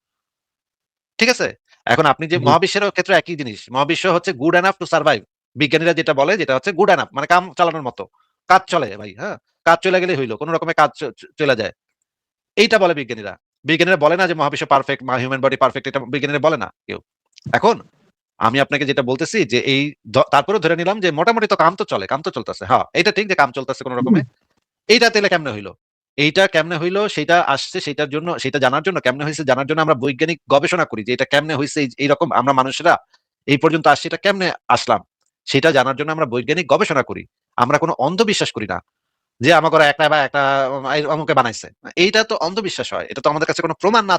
ঠিক আছে? এখন আপনি যে জি মহাবিশ্বের ক্ষেত্রে একই জিনিস। মহাবিশ্ব হচ্ছে গুড এনাফ টু সারভাইভ। বিজ্ঞানীরা যেটা বলে, যেটা হচ্ছে গুড এনাফ, মানে কাম চালানোর মতো। কাজ চলে ভাই, হ্যাঁ? কাজ চলে গেলেই হইল। কোন রকমে কাজ চলে যায়। এইটা বলে বিজ্ঞানীরা। বিজ্ঞানীরা বলে না যে মহাবিশ্ব পারফেক্ট, হিউম্যান বডি পারফেক্ট, এটা বিজ্ঞানীরা বলে না কেউ। এখন আমি আপনাকে যেটা বলতেছি যে এই তারপরেও ধরে নিলাম যে মোটামুটি তো কাম তো চলে, কাম তো চলতেছে। হ্যাঁ, এটা ঠিক যে কাম চলতেছে কোন রকমে। এইটা তাইলে কেমনে হইলো? এইটা কেমনে হইলো সেটা আসছে, সেটার জন্য, সেটা জানার জন্য, কেমনে হইছে জানার জন্য আমরা বৈজ্ঞানিক গবেষণা করি যে এটা কেমনে হইছে, এইরকম আমরা মানুষেরা এই পর্যন্ত আসছি, এটা কেমনে আসলাম? সেটা জানার জন্য আমরা বৈজ্ঞানিক গবেষণা করি। আমরা কোনো অন্ধবিশ্বাস করি না। যে আমাকে ওরা একটা বা একটা অমুকে বানাইছে। এইটা তো অন্ধবিশ্বাস হয়। এটা তো আমাদের কাছে কোনো প্রমাণ না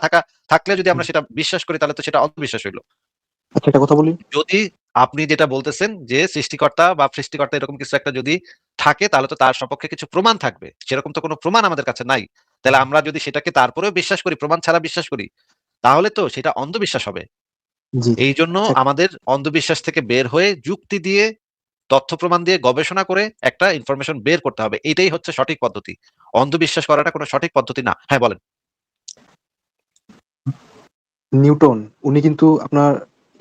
থাকলে যদি আমরা সেটা বিশ্বাস করি, তাহলে তো সেটা অন্ধবিশ্বাস হইল। আচ্ছা একটা কথা বলি। যদি আপনি যেটা বলতেছেন যে সৃষ্টিকর্তা এরকম কিছু একটা যদি থাকে, তাহলে তো তার সপক্ষে কিছু প্রমাণ থাকবে। সেরকম তো কোনো প্রমাণ আমাদের কাছে নাই। তাহলে আমরা যদি সেটাকে তারপরেও বিশ্বাস করি, প্রমাণ ছাড়া বিশ্বাস করি, তাহলে তো সেটা অন্ধবিশ্বাস হবে। জি এইজন্য আচ্ছা আমাদের অন্ধবিশ্বাস থেকে বের হয়ে যুক্তি দিয়ে, তথ্য প্রমাণ দিয়ে গবেষণা করে একটা ইনফরমেশন বের করতে হবে। এটাই হচ্ছে সঠিক পদ্ধতি। অন্ধবিশ্বাস করাটা কোনো সঠিক পদ্ধতি না। হ্যাঁ, বলেন। নিউটন উনি কিন্তু আপনার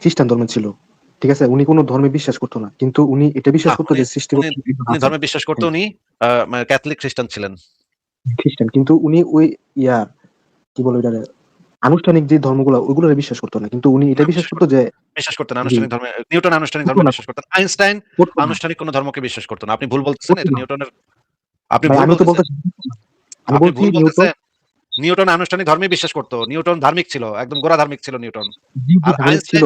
খ্রিস্টান ধর্মের ছিল। ঠিক আছে? উনি কোন ধর্মে বিশ্বাস করতো না। কিন্তু উনি এটা না, বিশ্বাস করতো উনি যে উনি সৃষ্টিকর্তা একজন উনি আছেন। ধর্মে বিশ্বাস করতো, হ্যাঁ, উনি মানে ক্যাথলিক খ্রিস্টান ছিলেন। খ্রিস্টান। কিন্তু উনি ওই ইয়া কি বলে ওইটারে আনুষ্ঠানিক যে ধর্মগুলা ওইগুলোরে বিশ্বাস করতো না। কিন্তু উনি এটা না, বিশ্বাস করতো যে বিশ্বাস করতেন জি আনুষ্ঠানিক ধর্মে। নিউটন আনুষ্ঠানিক করতো ধর্মে না, বিশ্বাস করতেন। আইনস্টাইন করতো না, আনুষ্ঠানিক কোন ধর্মকে বিশ্বাস করতো না। আপনি ভুল বলতেছেন, করতো এটা না। নিউটনের, আপনি ভাই ভুল আমিও তো বলতেছেন। বলতেছি আমি আপনি বলছি ভুল নিউটন বলতেছেন। নিউটন আনুষ্ঠানিক ধর্মে বিশ্বাস করতো। নিউটন ধার্মিক ছিল, একদম গোড়া ধার্মিক ছিল নিউটন। জি, জি আর ধার্মিক ছিল।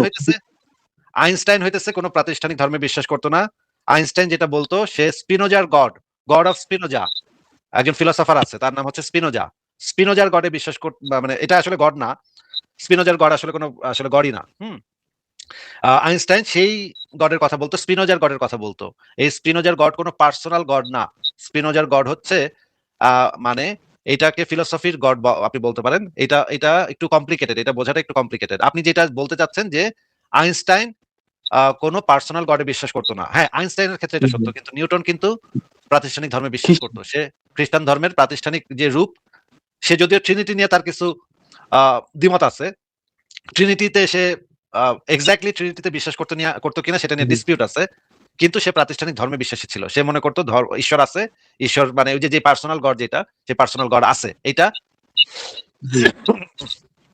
আইনস্টাইন হইতেছে কোন প্রাতিষ্ঠানিক ধর্মে বিশ্বাস করতো না। আইনস্টাইন যেটা বলতো, সে স্পিনোজার গড, গড অফ স্পিনোজা, একজন ফিলোসফার আছে, তার নাম হচ্ছে স্পিনোজা। স্পিনোজার গডে বিশ্বাস করত, মানে এটা আসলে গড না। স্পিনোজার গড আসলে কোনো আসলে গডই না। হুম। আইনস্টাইন সেই গডের কথা বলতো, স্পিনোজার গডের কথা বলতো। এই স্পিনোজার গড কোনো পার্সোনাল গড না। স্পিনোজার গড হচ্ছে মানে এটাকে ফিলোসফির গড আপনি বলতে পারেন। এটা এটা একটু কমপ্লিকেটেড, এটা বোঝাটা একটু কমপ্লিকেটেড। আপনি যেটা বলতে চাচ্ছেন যে আইনস্টাইন কোনো পার্সোনাল গডে বিশ্বাস করতো না। হ্যাঁ, আইনস্টাইনের ক্ষেত্রে এটা সত্য, কিন্তু নিউটন কিন্তু প্রাতিষ্ঠানিক ধর্মে বিশ্বাস খ্রিস্টান। করতো। সে খ্রিস্টান ধর্মের প্রাতিষ্ঠানিক যে রূপ, সে যদিও ট্রিনিটি নিয়ে তার কিছু দ্বিমত আছে। ট্রিনিটিতে সে এক্স্যাক্টলি ট্রিনিটিতে বিশ্বাস করতো কিনা সেটা নিয়ে জি, ডিসপিউট আছে। কিন্তু সে প্রাতিষ্ঠানিক ধর্মে বিশ্বাসী ছিল। সে মনে করতো ঈশ্বর আছে। ঈশ্বর মানে ওই যে পার্সোনাল গড, যেটা যে পার্সোনাল গড আছে, এটা জি।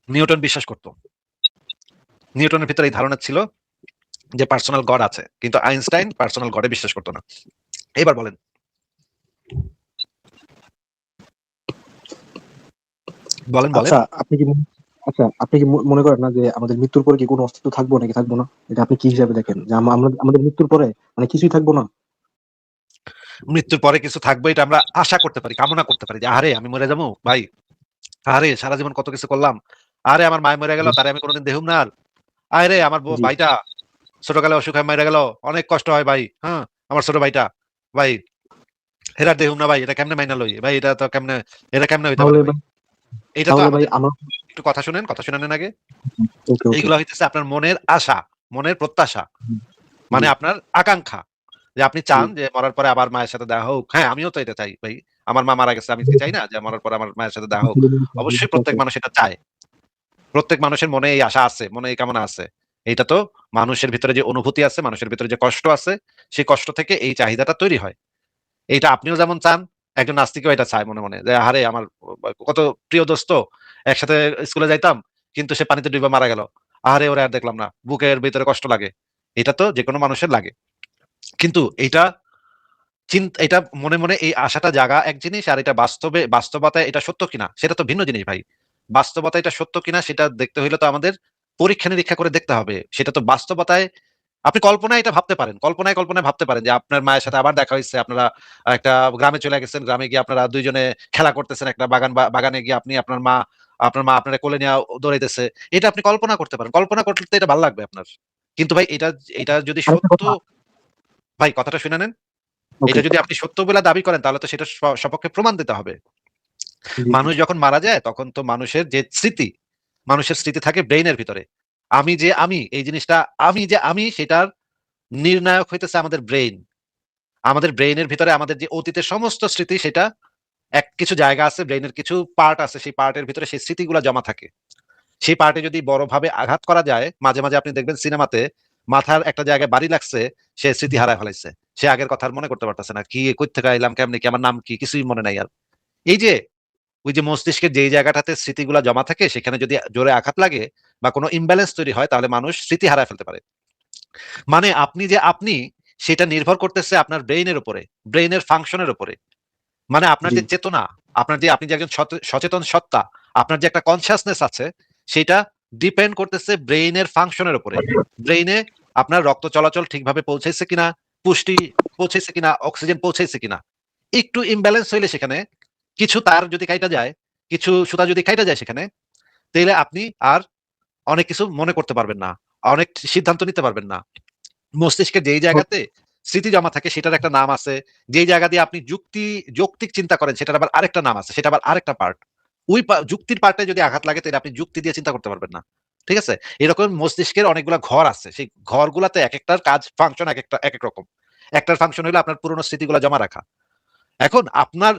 নিউটন বিশ্বাস করতো। নিউটনের ভিতরে এই ধারণা ছিল যে পার্সোনাল গড আছে, কিন্তু আইনস্টাইন পার্সোনাল গডে বিশ্বাস করতো না। এবার বলেন, বলেন, বলেন। আচ্ছা আপনি কি আচ্ছা আপনি কি মনে করেন না যে আমাদের মৃত্যুর পরে কি কোনো অস্তিত্ব থাকবো নাকি থাকবো না? এটা আপনি কি হিসাবে দেখেন? যে আমরা আমাদের মৃত্যুর পরে মানে কিছুই থাকবো না? মৃত্যুর পরে কিছু থাকবে, এটা আমরা আশা করতে পারি, কামনা করতে পারি যে আরে আমি মরে যাবো ভাই, আরে সারা জীবন কত কিছু করলাম, আরে আমার মায় মরে গেল, জি, তারে আমি কোনোদিন দেখুম না আর, আরে আমার জি, ভাইটা ছোটকালে অসুখ হয় মারা গেল, অনেক কষ্ট হয় ভাই। হ্যাঁ, আমার ছোট ভাইটা, ভাই হেরার দেখুন না ভাই, এটা কেমনে মাইনা লই ভাই, এটা কেমনে হইতে পারে তাহলে ভাই? ভাই এটা তো তাহলে ভাই আমাদের, আমার একটু কথা শুনেন, কথা শুনানোর আগে, ওকে ওকে এইগুলা হইতেছে আপনার মনের আশা, মনের প্রত্যাশা, জি মানে আপনার আকাঙ্ক্ষা, যে আপনি জি চান যে মরার পরে আবার মায়ের সাথে দেখা হোক। হ্যাঁ, আমিও তো এটা চাই ভাই। আমার মা মারা গেছে, আমি কি চাই না যে মরার পরে আমার মায়ের সাথে দেখা হোক? অবশ্যই প্রত্যেক মানুষ এটা চায়। প্রত্যেক মানুষের মনে এই আশা আছে, মনে এই কামনা আছে। এইটা তো মানুষের ভিতরে যে অনুভূতি আছে, মানুষের ভিতরে যে কষ্ট আছে, সেই কষ্ট থেকে এই চাহিদাটা তৈরি হয়। এইটা আপনিও যেমন চান, একজন নাস্তিকও এটা চায় মনে মনে, যে আরে আমার কত প্রিয় দোস্ত, একসাথে স্কুলে যাইতাম, কিন্তু সে পানিতে ডুবে মারা গেল। আরে ওরে আর দেখলাম না, বুকের ভিতরে কষ্ট লাগে। এটা তো যে কোনো মানুষের লাগে। কিন্তু এটা মনে মনে এই আশাটা জাগা এক জিনিস, আর এটা বাস্তবতায় এটা সত্য কিনা সেটা তো ভিন্ন জিনিস ভাই। বাস্তবতায় এটা সত্য কিনা সেটা দেখতে হইলে তো আমাদের পরীক্ষা নিরীক্ষা করে দেখতে হবে। সেটা তো বাস্তবতায়, আপনি কল্পনায় এটা ভাবতে পারেন, কল্পনায় কল্পনায় ভাবতে পারেন যে আপনার মায়ের সাথে আবার দেখা হয়েছে, আপনারা একটা গ্রামে চলে গেছেন, গ্রামে গিয়ে আপনারা দুইজনে খেলা করতেছেন একটা বাগানে গিয়ে, আপনি আপনার মা আপনারা কোলে নিয়ে দৌড়াইতেছে। এটা আপনি কল্পনা করতে পারেন, কল্পনা করতে এটা ভালো লাগবে আপনার। কিন্তু ভাই এটা এটা যদি আরেকটা সত্য, কথা ভাই কথাটা শুনে নেন, ওকে এটা যদি আপনি সত্য বলে দাবি করেন তাহলে তো সেটা সপক্ষে প্রমাণ দিতে হবে। জি জি মানুষ যখন মারা যায় তখন তো মানুষের স্মৃতি থাকে ব্রেইনের ভিতরে। এই জিনিসটা, আমি যে আমি, সেটার নির্ণায়ক হইতেছে আমাদের ব্রেইন। আমাদের ব্রেইনের ভিতরে আমাদের যে অতীতের সমস্ত স্মৃতি, সেটা কিছু জায়গা আছে, ব্রেইনের কিছু পার্ট আছে, সেই পার্টের ভিতরে সেই স্মৃতিগুলো জমা থাকে। সেই পার্টে যদি বড়ভাবে আঘাত করা যায়, মাঝে মাঝে আপনি দেখবেন সিনেমাতে মাথার একটা জায়গায় বাড়ি লাগছে, সে স্মৃতি হারায় ফেলাইছে। সে আগের কথা আর মনে করতে পারতেছে না, কি কই থেকে আইলাম, কেমনে কি, আমার নাম কি, কিছুই মনে নাই আর। এই যে ওই যে মস্তিষ্কের যেই জায়গাটাতে স্মৃতিগুলা জমা থাকে, সেখানে যদি জোরে আঘাত লাগে বা কোনো ইমব্যালেন্স তৈরি হয়, তাহলে মানুষ স্মৃতি হারায় ফেলতে পারে। মানে আপনি সেটা নির্ভর করতেছে আপনার ব্রেইনের উপরে, ব্রেইনের ফাংশনের উপরে। মানে আপনার জি যে চেতনা, আপনি যে একজন সচেতন সত্তা, আপনার যে একটা কনসিয়াসনেস আছে, সেটা ডিপেন্ড করতেছে ব্রেইনের ফাংশনের উপরে। ব্রেইনে আপনার রক্ত চলাচল ঠিকভাবে পৌঁছাইছে কিনা, পুষ্টি পৌঁছাইছে কিনা, অক্সিজেন পৌঁছাইছে কিনা। একটু ইমব্যালেন্স হইলে সেখানে কিছু তার যদি কাইটা যায়, কিছু সুতা যদি কাইটা যায় সেখানে, তাহলে আপনি আর অনেক কিছু মনে করতে পারবেন না, অনেক সিদ্ধান্ত নিতে পারবেন না। মস্তিষ্কের যেই জায়গাতে স্মৃতি জমা থাকে সেটার একটা নাম আছে, যেই জায়গা দিয়ে আপনি যৌক্তিক চিন্তা করেন সেটার আবার আরেকটা নাম আছে, সেটা আবার আরেকটা পার্ট। যুক্তির পার্টে যদি আঘাত লাগে তাহলে আপনি যুক্তি দিয়ে চিন্তা করতে পারবেন না। ঠিক আছে? এরকম মস্তিষ্কের অনেকগুলা ঘর আছে, সেই ঘরগুলাতে এক একটার কাজ ফাংশন এক এক রকম। একটার ফাংশন হলো আপনার পুরনো স্মৃতিগুলো জমা রাখা। এখন আপনার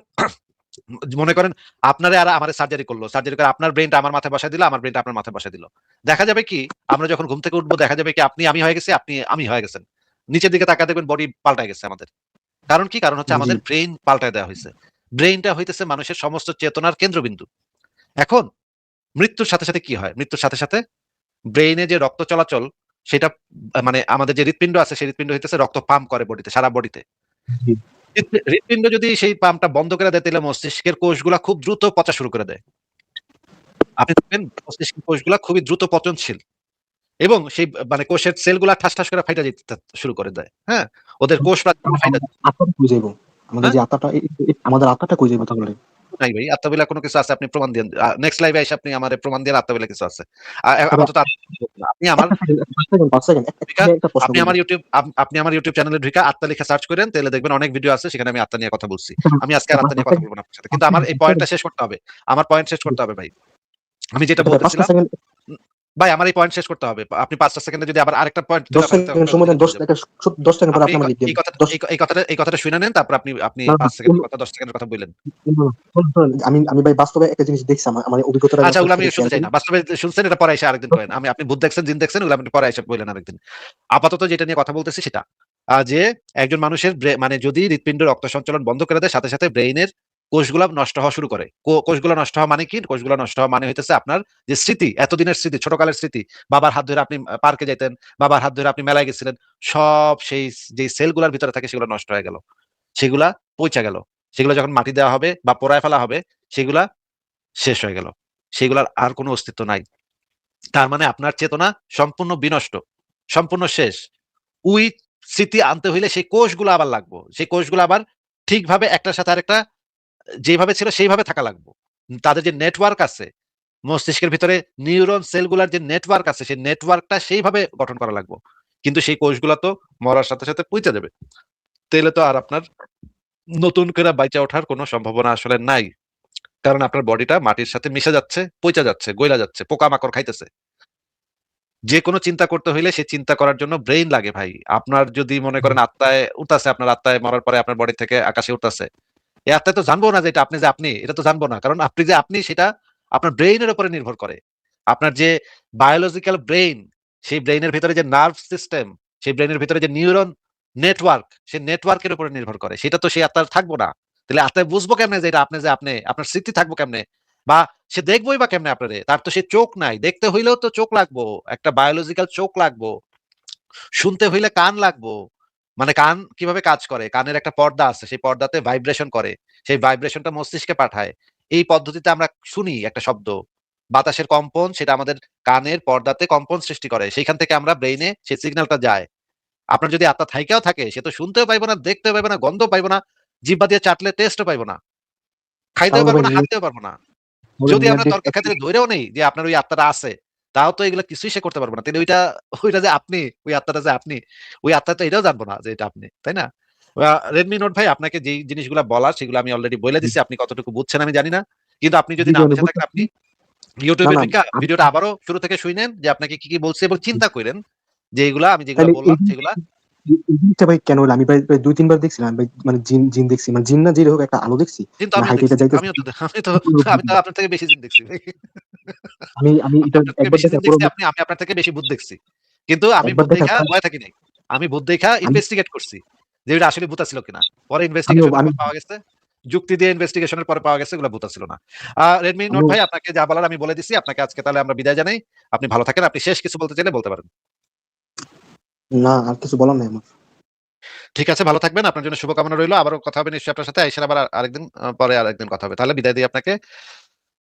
মনে করেন আপনারে আর আমারে সার্জারি করলো, সার্জারি করে আপনার ব্রেনটা আমার মাথায় বসায় দিল, আমার ব্রেনটা আপনার মাথায় বসায় দিল। দেখা যাবে কি, আমরা যখন ঘুম থেকে উঠবো দেখা যাবে কি আপনি আমি হয়ে গেছি, আপনি আমি হয়ে গেছেন। নিচের দিকে তাকায় দেখবেন বডি পাল্টায় গেছে আমাদের। কারণ কি? কারণ হচ্ছে জি আমাদের ব্রেইন পাল্টায় দেওয়া হয়েছে। ব্রেইনটা হইতেছে মানুষের সমস্ত চেতনার কেন্দ্রবিন্দু। এখন মৃত্যুর সাথে সাথে কি হয়? মৃত্যুর সাথে সাথে ব্রেইনে যে রক্ত চলাচল, সেটা মানে আমাদের যে হৃৎপিণ্ড আছে, সেই হৃৎপিণ্ড হইতেছে রক্ত পাম্প করে বডিতে, সারা বডিতে। জি হৃৎপিণ্ড যদি সেই পাম্পটা বন্ধ করে দেয়, তাহলে মস্তিষ্কের কোষগুলা খুব দ্রুত পচা শুরু করে দেয়। আপনি দেখবেন মস্তিষ্কের কোষগুলা খুবই দ্রুত পচনশীল, এবং সেই মানে কোষের সেলগুলা ঠাস ঠাস করে ফাইটা যেতে শুরু করে দেয়। হ্যাঁ? ওদের কোষ প্রাচীর ফাইটা আমাদের আত্মাটা কই যাইবো? আমাদের হ্যাঁ? যে আত্মাটা আমাদের আত্মাটা কই যাইবো তাহলে? নাই ভাই, আত্মাবেলা কোনো কিছু আছে, আপনি প্রমাণ দিয়েন। নেক্সট লাইভে এসে আপনি আমারে প্রমাণ দিয়েন আত্মাবেলা কিছু আছে। তবে আপাতত আপনি আমার একটা সেকেন্ড ৫ সেকেন্ড ৫ সেকেন্ড ঢুইকা একটা প্রশ্ন করব। আপনি আমার ইউটিউব চ্যানেলে ঢুইকা আত্মা লিখে সার্চ করেন, তাহলে দেখবেন অনেক ভিডিও আছে, সেখানে আমি আত্মা নিয়ে কথা বলছি। আমি আজকে আর আত্মা ৫ নিয়ে কথা সেকেন্ড বলব না আপনার সাথে। ৫ কিন্তু আমার সেকেন্ড এই ৫ পয়েন্টটা সেকেন্ড শেষ করতে হবে। আমার পয়েন্ট শেষ করতে হবে ভাই। আমি যেটা আচ্ছা ভাই ৫ টা বলতেছিলাম, সেকেন্ড উম ভাই আমার এই পয়েন্ট শেষ করতে হবে। আপনি ৫ টা সেকেন্ডে যদি আবার আরেকটা পয়েন্ট ১০ তুইলা ফেলেন সেকেন্ড তাহলে সময় দেন বিরক্ত ১০ হয়ে যাব। ১০ সেকেন্ড পরে আপনি আপনি আমাকে দিয়ে এই দেন। কথাটা ১০ এই কথাটা শুনে নেন, তারপর আপনি না, না ৫ সেকেন্ডের কথা, ১০ সেকেন্ডের কথা বললেন। শুনুন, আমি ভাই বাস্তবে একটা জিনিস দেখছি আমার এই অভিজ্ঞতাটা আচ্ছা, ওগুলো আমি সাথে শেয়ার শুনতে চাই করি। না। বাস্তবে শুনছেন, এটা পরে এসে আরেকদিন করেন। আপনি ভূত দেখছেন, জিন দেখছেন, ওগুলো আপনি পরে এসে বললেন আরেকদিন। আপাতত যেটা নিয়ে কথা বলতেছি সেটা, যে একজন মানুষের মানে যদি হৃৎপিণ্ড রক্ত সঞ্চালন বন্ধ করে দেয়, সাথে সাথে ব্রেইনের কোষগুলা নষ্ট হওয়া শুরু করে। কোষগুলো নষ্ট হওয়া মানে কি? কোষগুলো নষ্ট হওয়া মানে হইতেছে আপনার যে স্মৃতি, এতদিনের স্মৃতি, ছোটকালের স্মৃতি, বাবার হাত ধরে আপনি পার্কে যাইতেন, বাবার হাত ধরে আপনি মেলায় গেছিলেন, সব সেই যে সেলগুলার ভিতরে থাকে সেগুলো নষ্ট হয়ে গেল। সেগুলা পইচা গেল। সেগুলো যখন মাটি দেওয়া হবে বা পোড়ায় ফেলা হবে, সেগুলা শেষ হয়ে গেল। সেগুলার আর কোনো অস্তিত্ব নাই। তার মানে আপনার চেতনা সম্পূর্ণ বিনষ্ট, সম্পূর্ণ শেষ। ওই স্মৃতি আনতে হইলে সেই কোষগুলো আবার লাগবো। সেই কোষগুলো আবার ঠিকভাবে একটার সাথে আরেকটা যেভাবে ছিল সেইভাবে থাকা লাগবো। তাদের যে নেটওয়ার্ক আছে, মস্তিষ্কের ভিতরে নিউরন সেলগুলার যে নেটওয়ার্ক আছে, সেই নেটওয়ার্কটা সেইভাবে গঠন করা লাগবো। কিন্তু সেই কোষগুলা তো মরার সাথে সাথে পইচা যাবে। তাইলে তো আর আপনার নতুন করে বাইচা ওঠার কোনো সম্ভাবনা আসলে নাই। কারণ আপনার বডিটা মাটির সাথে মিশে যাচ্ছে, পইচা যাচ্ছে, গইলা যাচ্ছে, পোকামাকড় খাইতেছে। যেকোনো চিন্তা করতে হইলে সে চিন্তা করার জন্য ব্রেইন লাগে ভাই। আপনার যদি মনে করেন আত্মায় উঠতাছে, আপনার আত্মায় মরার পরে আপনার বডি থেকে আকাশে উঠতাছে। এই আত্মায় তো জানবো না যে এটা আপনি যে আপনি, এটা তো জানবো না। কারণ আপনি যে আপনি সেটা আপনার ব্রেইনের উপরে নির্ভর করে। আপনার যে বায়োলজিক্যাল ব্রেইন, সেই ব্রেইনের ভিতরে যে নার্ভ সিস্টেম, সেই ব্রেইনের ভিতরে যে নিউরন নেটওয়ার্ক, সেই নেটওয়ার্কের উপরে নির্ভর করে। সেটা তো সেই আত্মার থাকবো না। তাহলে আত্মায় বুঝবো কেমনে যে এটা আপনি যে আপনি, আপনার স্মৃতি থাকবো কেমনে? বা সে দেখবোই বা কেমনে আপনারে? তার তো সে চোখ নাই। দেখতে হইলেও তো চোখ লাগবো। একটা বায়োলজিক্যাল চোখ লাগবো। শুনতে হইলে কান লাগবো। মানে কান কিভাবে কাজ করে? কানের একটা পর্দা আছে। সেই পর্দাতে ভাইব্রেশন করে। সেই ভাইব্রেশনটা মস্তিষ্কে পাঠায়। এই পদ্ধতিতে আমরা শুনি একটা শব্দ। বাতাসের কম্পন সেটা আমাদের কানের পর্দাতে কম্পন সৃষ্টি করে। সেইখান থেকে আমরা ব্রেইনে সেই সিগন্যালটা যায়। আপনার যদি আত্মা থাইকাও থাকে, সে তো শুনতেও পাইব না, দেখতেও পাইব না, গন্ধও পাইব না, জিহ্বা দিয়ে চাটলে টেস্টও পাইব না। খাইতেও তাহলে পারবো ভাই না, নিয়ার হাঁটতেও পারবো না। তাহলে যদি নিয়ার আমরা ডেট তর্কের খাতিরে ধইরেও নেই যে আপনার ওই আত্মাটা আছে, তাও তো এগুলো কিছুই সে করতে পারবে না। তাইলে ওইটা যে আপনি, ওই আত্মাটা যে আপনি, ওই আত্মা তো এটাও জানবো না যে এটা আপনি, তাই না? রেডমি নোট ভাই আপনাকে যেই জিনিসগুলা বলার সেগুলো আমি অলরেডি বলে দিছি। আপনি কতটুকু বুঝছেন আমি জানি না। কিন্তু আপনি যদি জি, জি, না আমি বুঝে থাকেন বুঝতেছি। আপনি না, ইউটিউবে না, ঢুইকা ভিডিওটা আবারও শুরু থেকে শুইনেন যে আপনাকে কি বলছি এবং চিন্তা কইরেন যে এগুলা আমি যেগুলা তাইলে বললাম সেগুলা এই জিনিসটা ভাই কেন হলো? আমি প্রায় ২-৩ বার দেখছিলাম ভাই, মানে জিন দেখছি। মানে জিন না, যেটা হোক একটা আলো দেখছি। কিন্তু মানে আমিও হাইটে দেখছি। যাইতেছে। আমি তো আপনার থেকে বেশি জিন দেখছি। আমি আমি এটা আপনার থেকে একবার বেশি দিন দেখার পর দেখছি, আমি আপনার থেকে বেশি ভূত দেখছি। কিন্তু আমি একবার ভূত দেখার দেইখা পর ভয় থাকি নাই। আমি ভূত দেইখা আমি ইনভেস্টিগেট করছি। যে এটা আসলে ভূত ছিল কিনা। পরে আমিও ইনভেস্টিগেশন এর আমি পর পাওয়া গেছে। যুক্তি দিয়ে ইনভেস্টিগেশন এর পরে পাওয়া গেছে এগুলা ভূত ছিল না। রেডমি নোট আমিও ভাই আপনাকে যা বলার আমি বলে দিছি। আপনাকে আজকে তাহলে আমরা বিদায় জানাই। আপনি ভালো থাকেন। আপনি শেষ কিছু বলতে চাইলে বলতে পারেন। না, আর কিছু বলার নাই আমার। ঠিক আছে, ভালো থাকবেন। আপনার জন্য শুভকামনা রইলো। আবারও কথা হবে নিশ্চয়ই আপনার সাথে। আইসেন আবার আরেকদিন পরে আরেকদিন কথা হবে। তাহলে বিদায় দেই আপনাকে।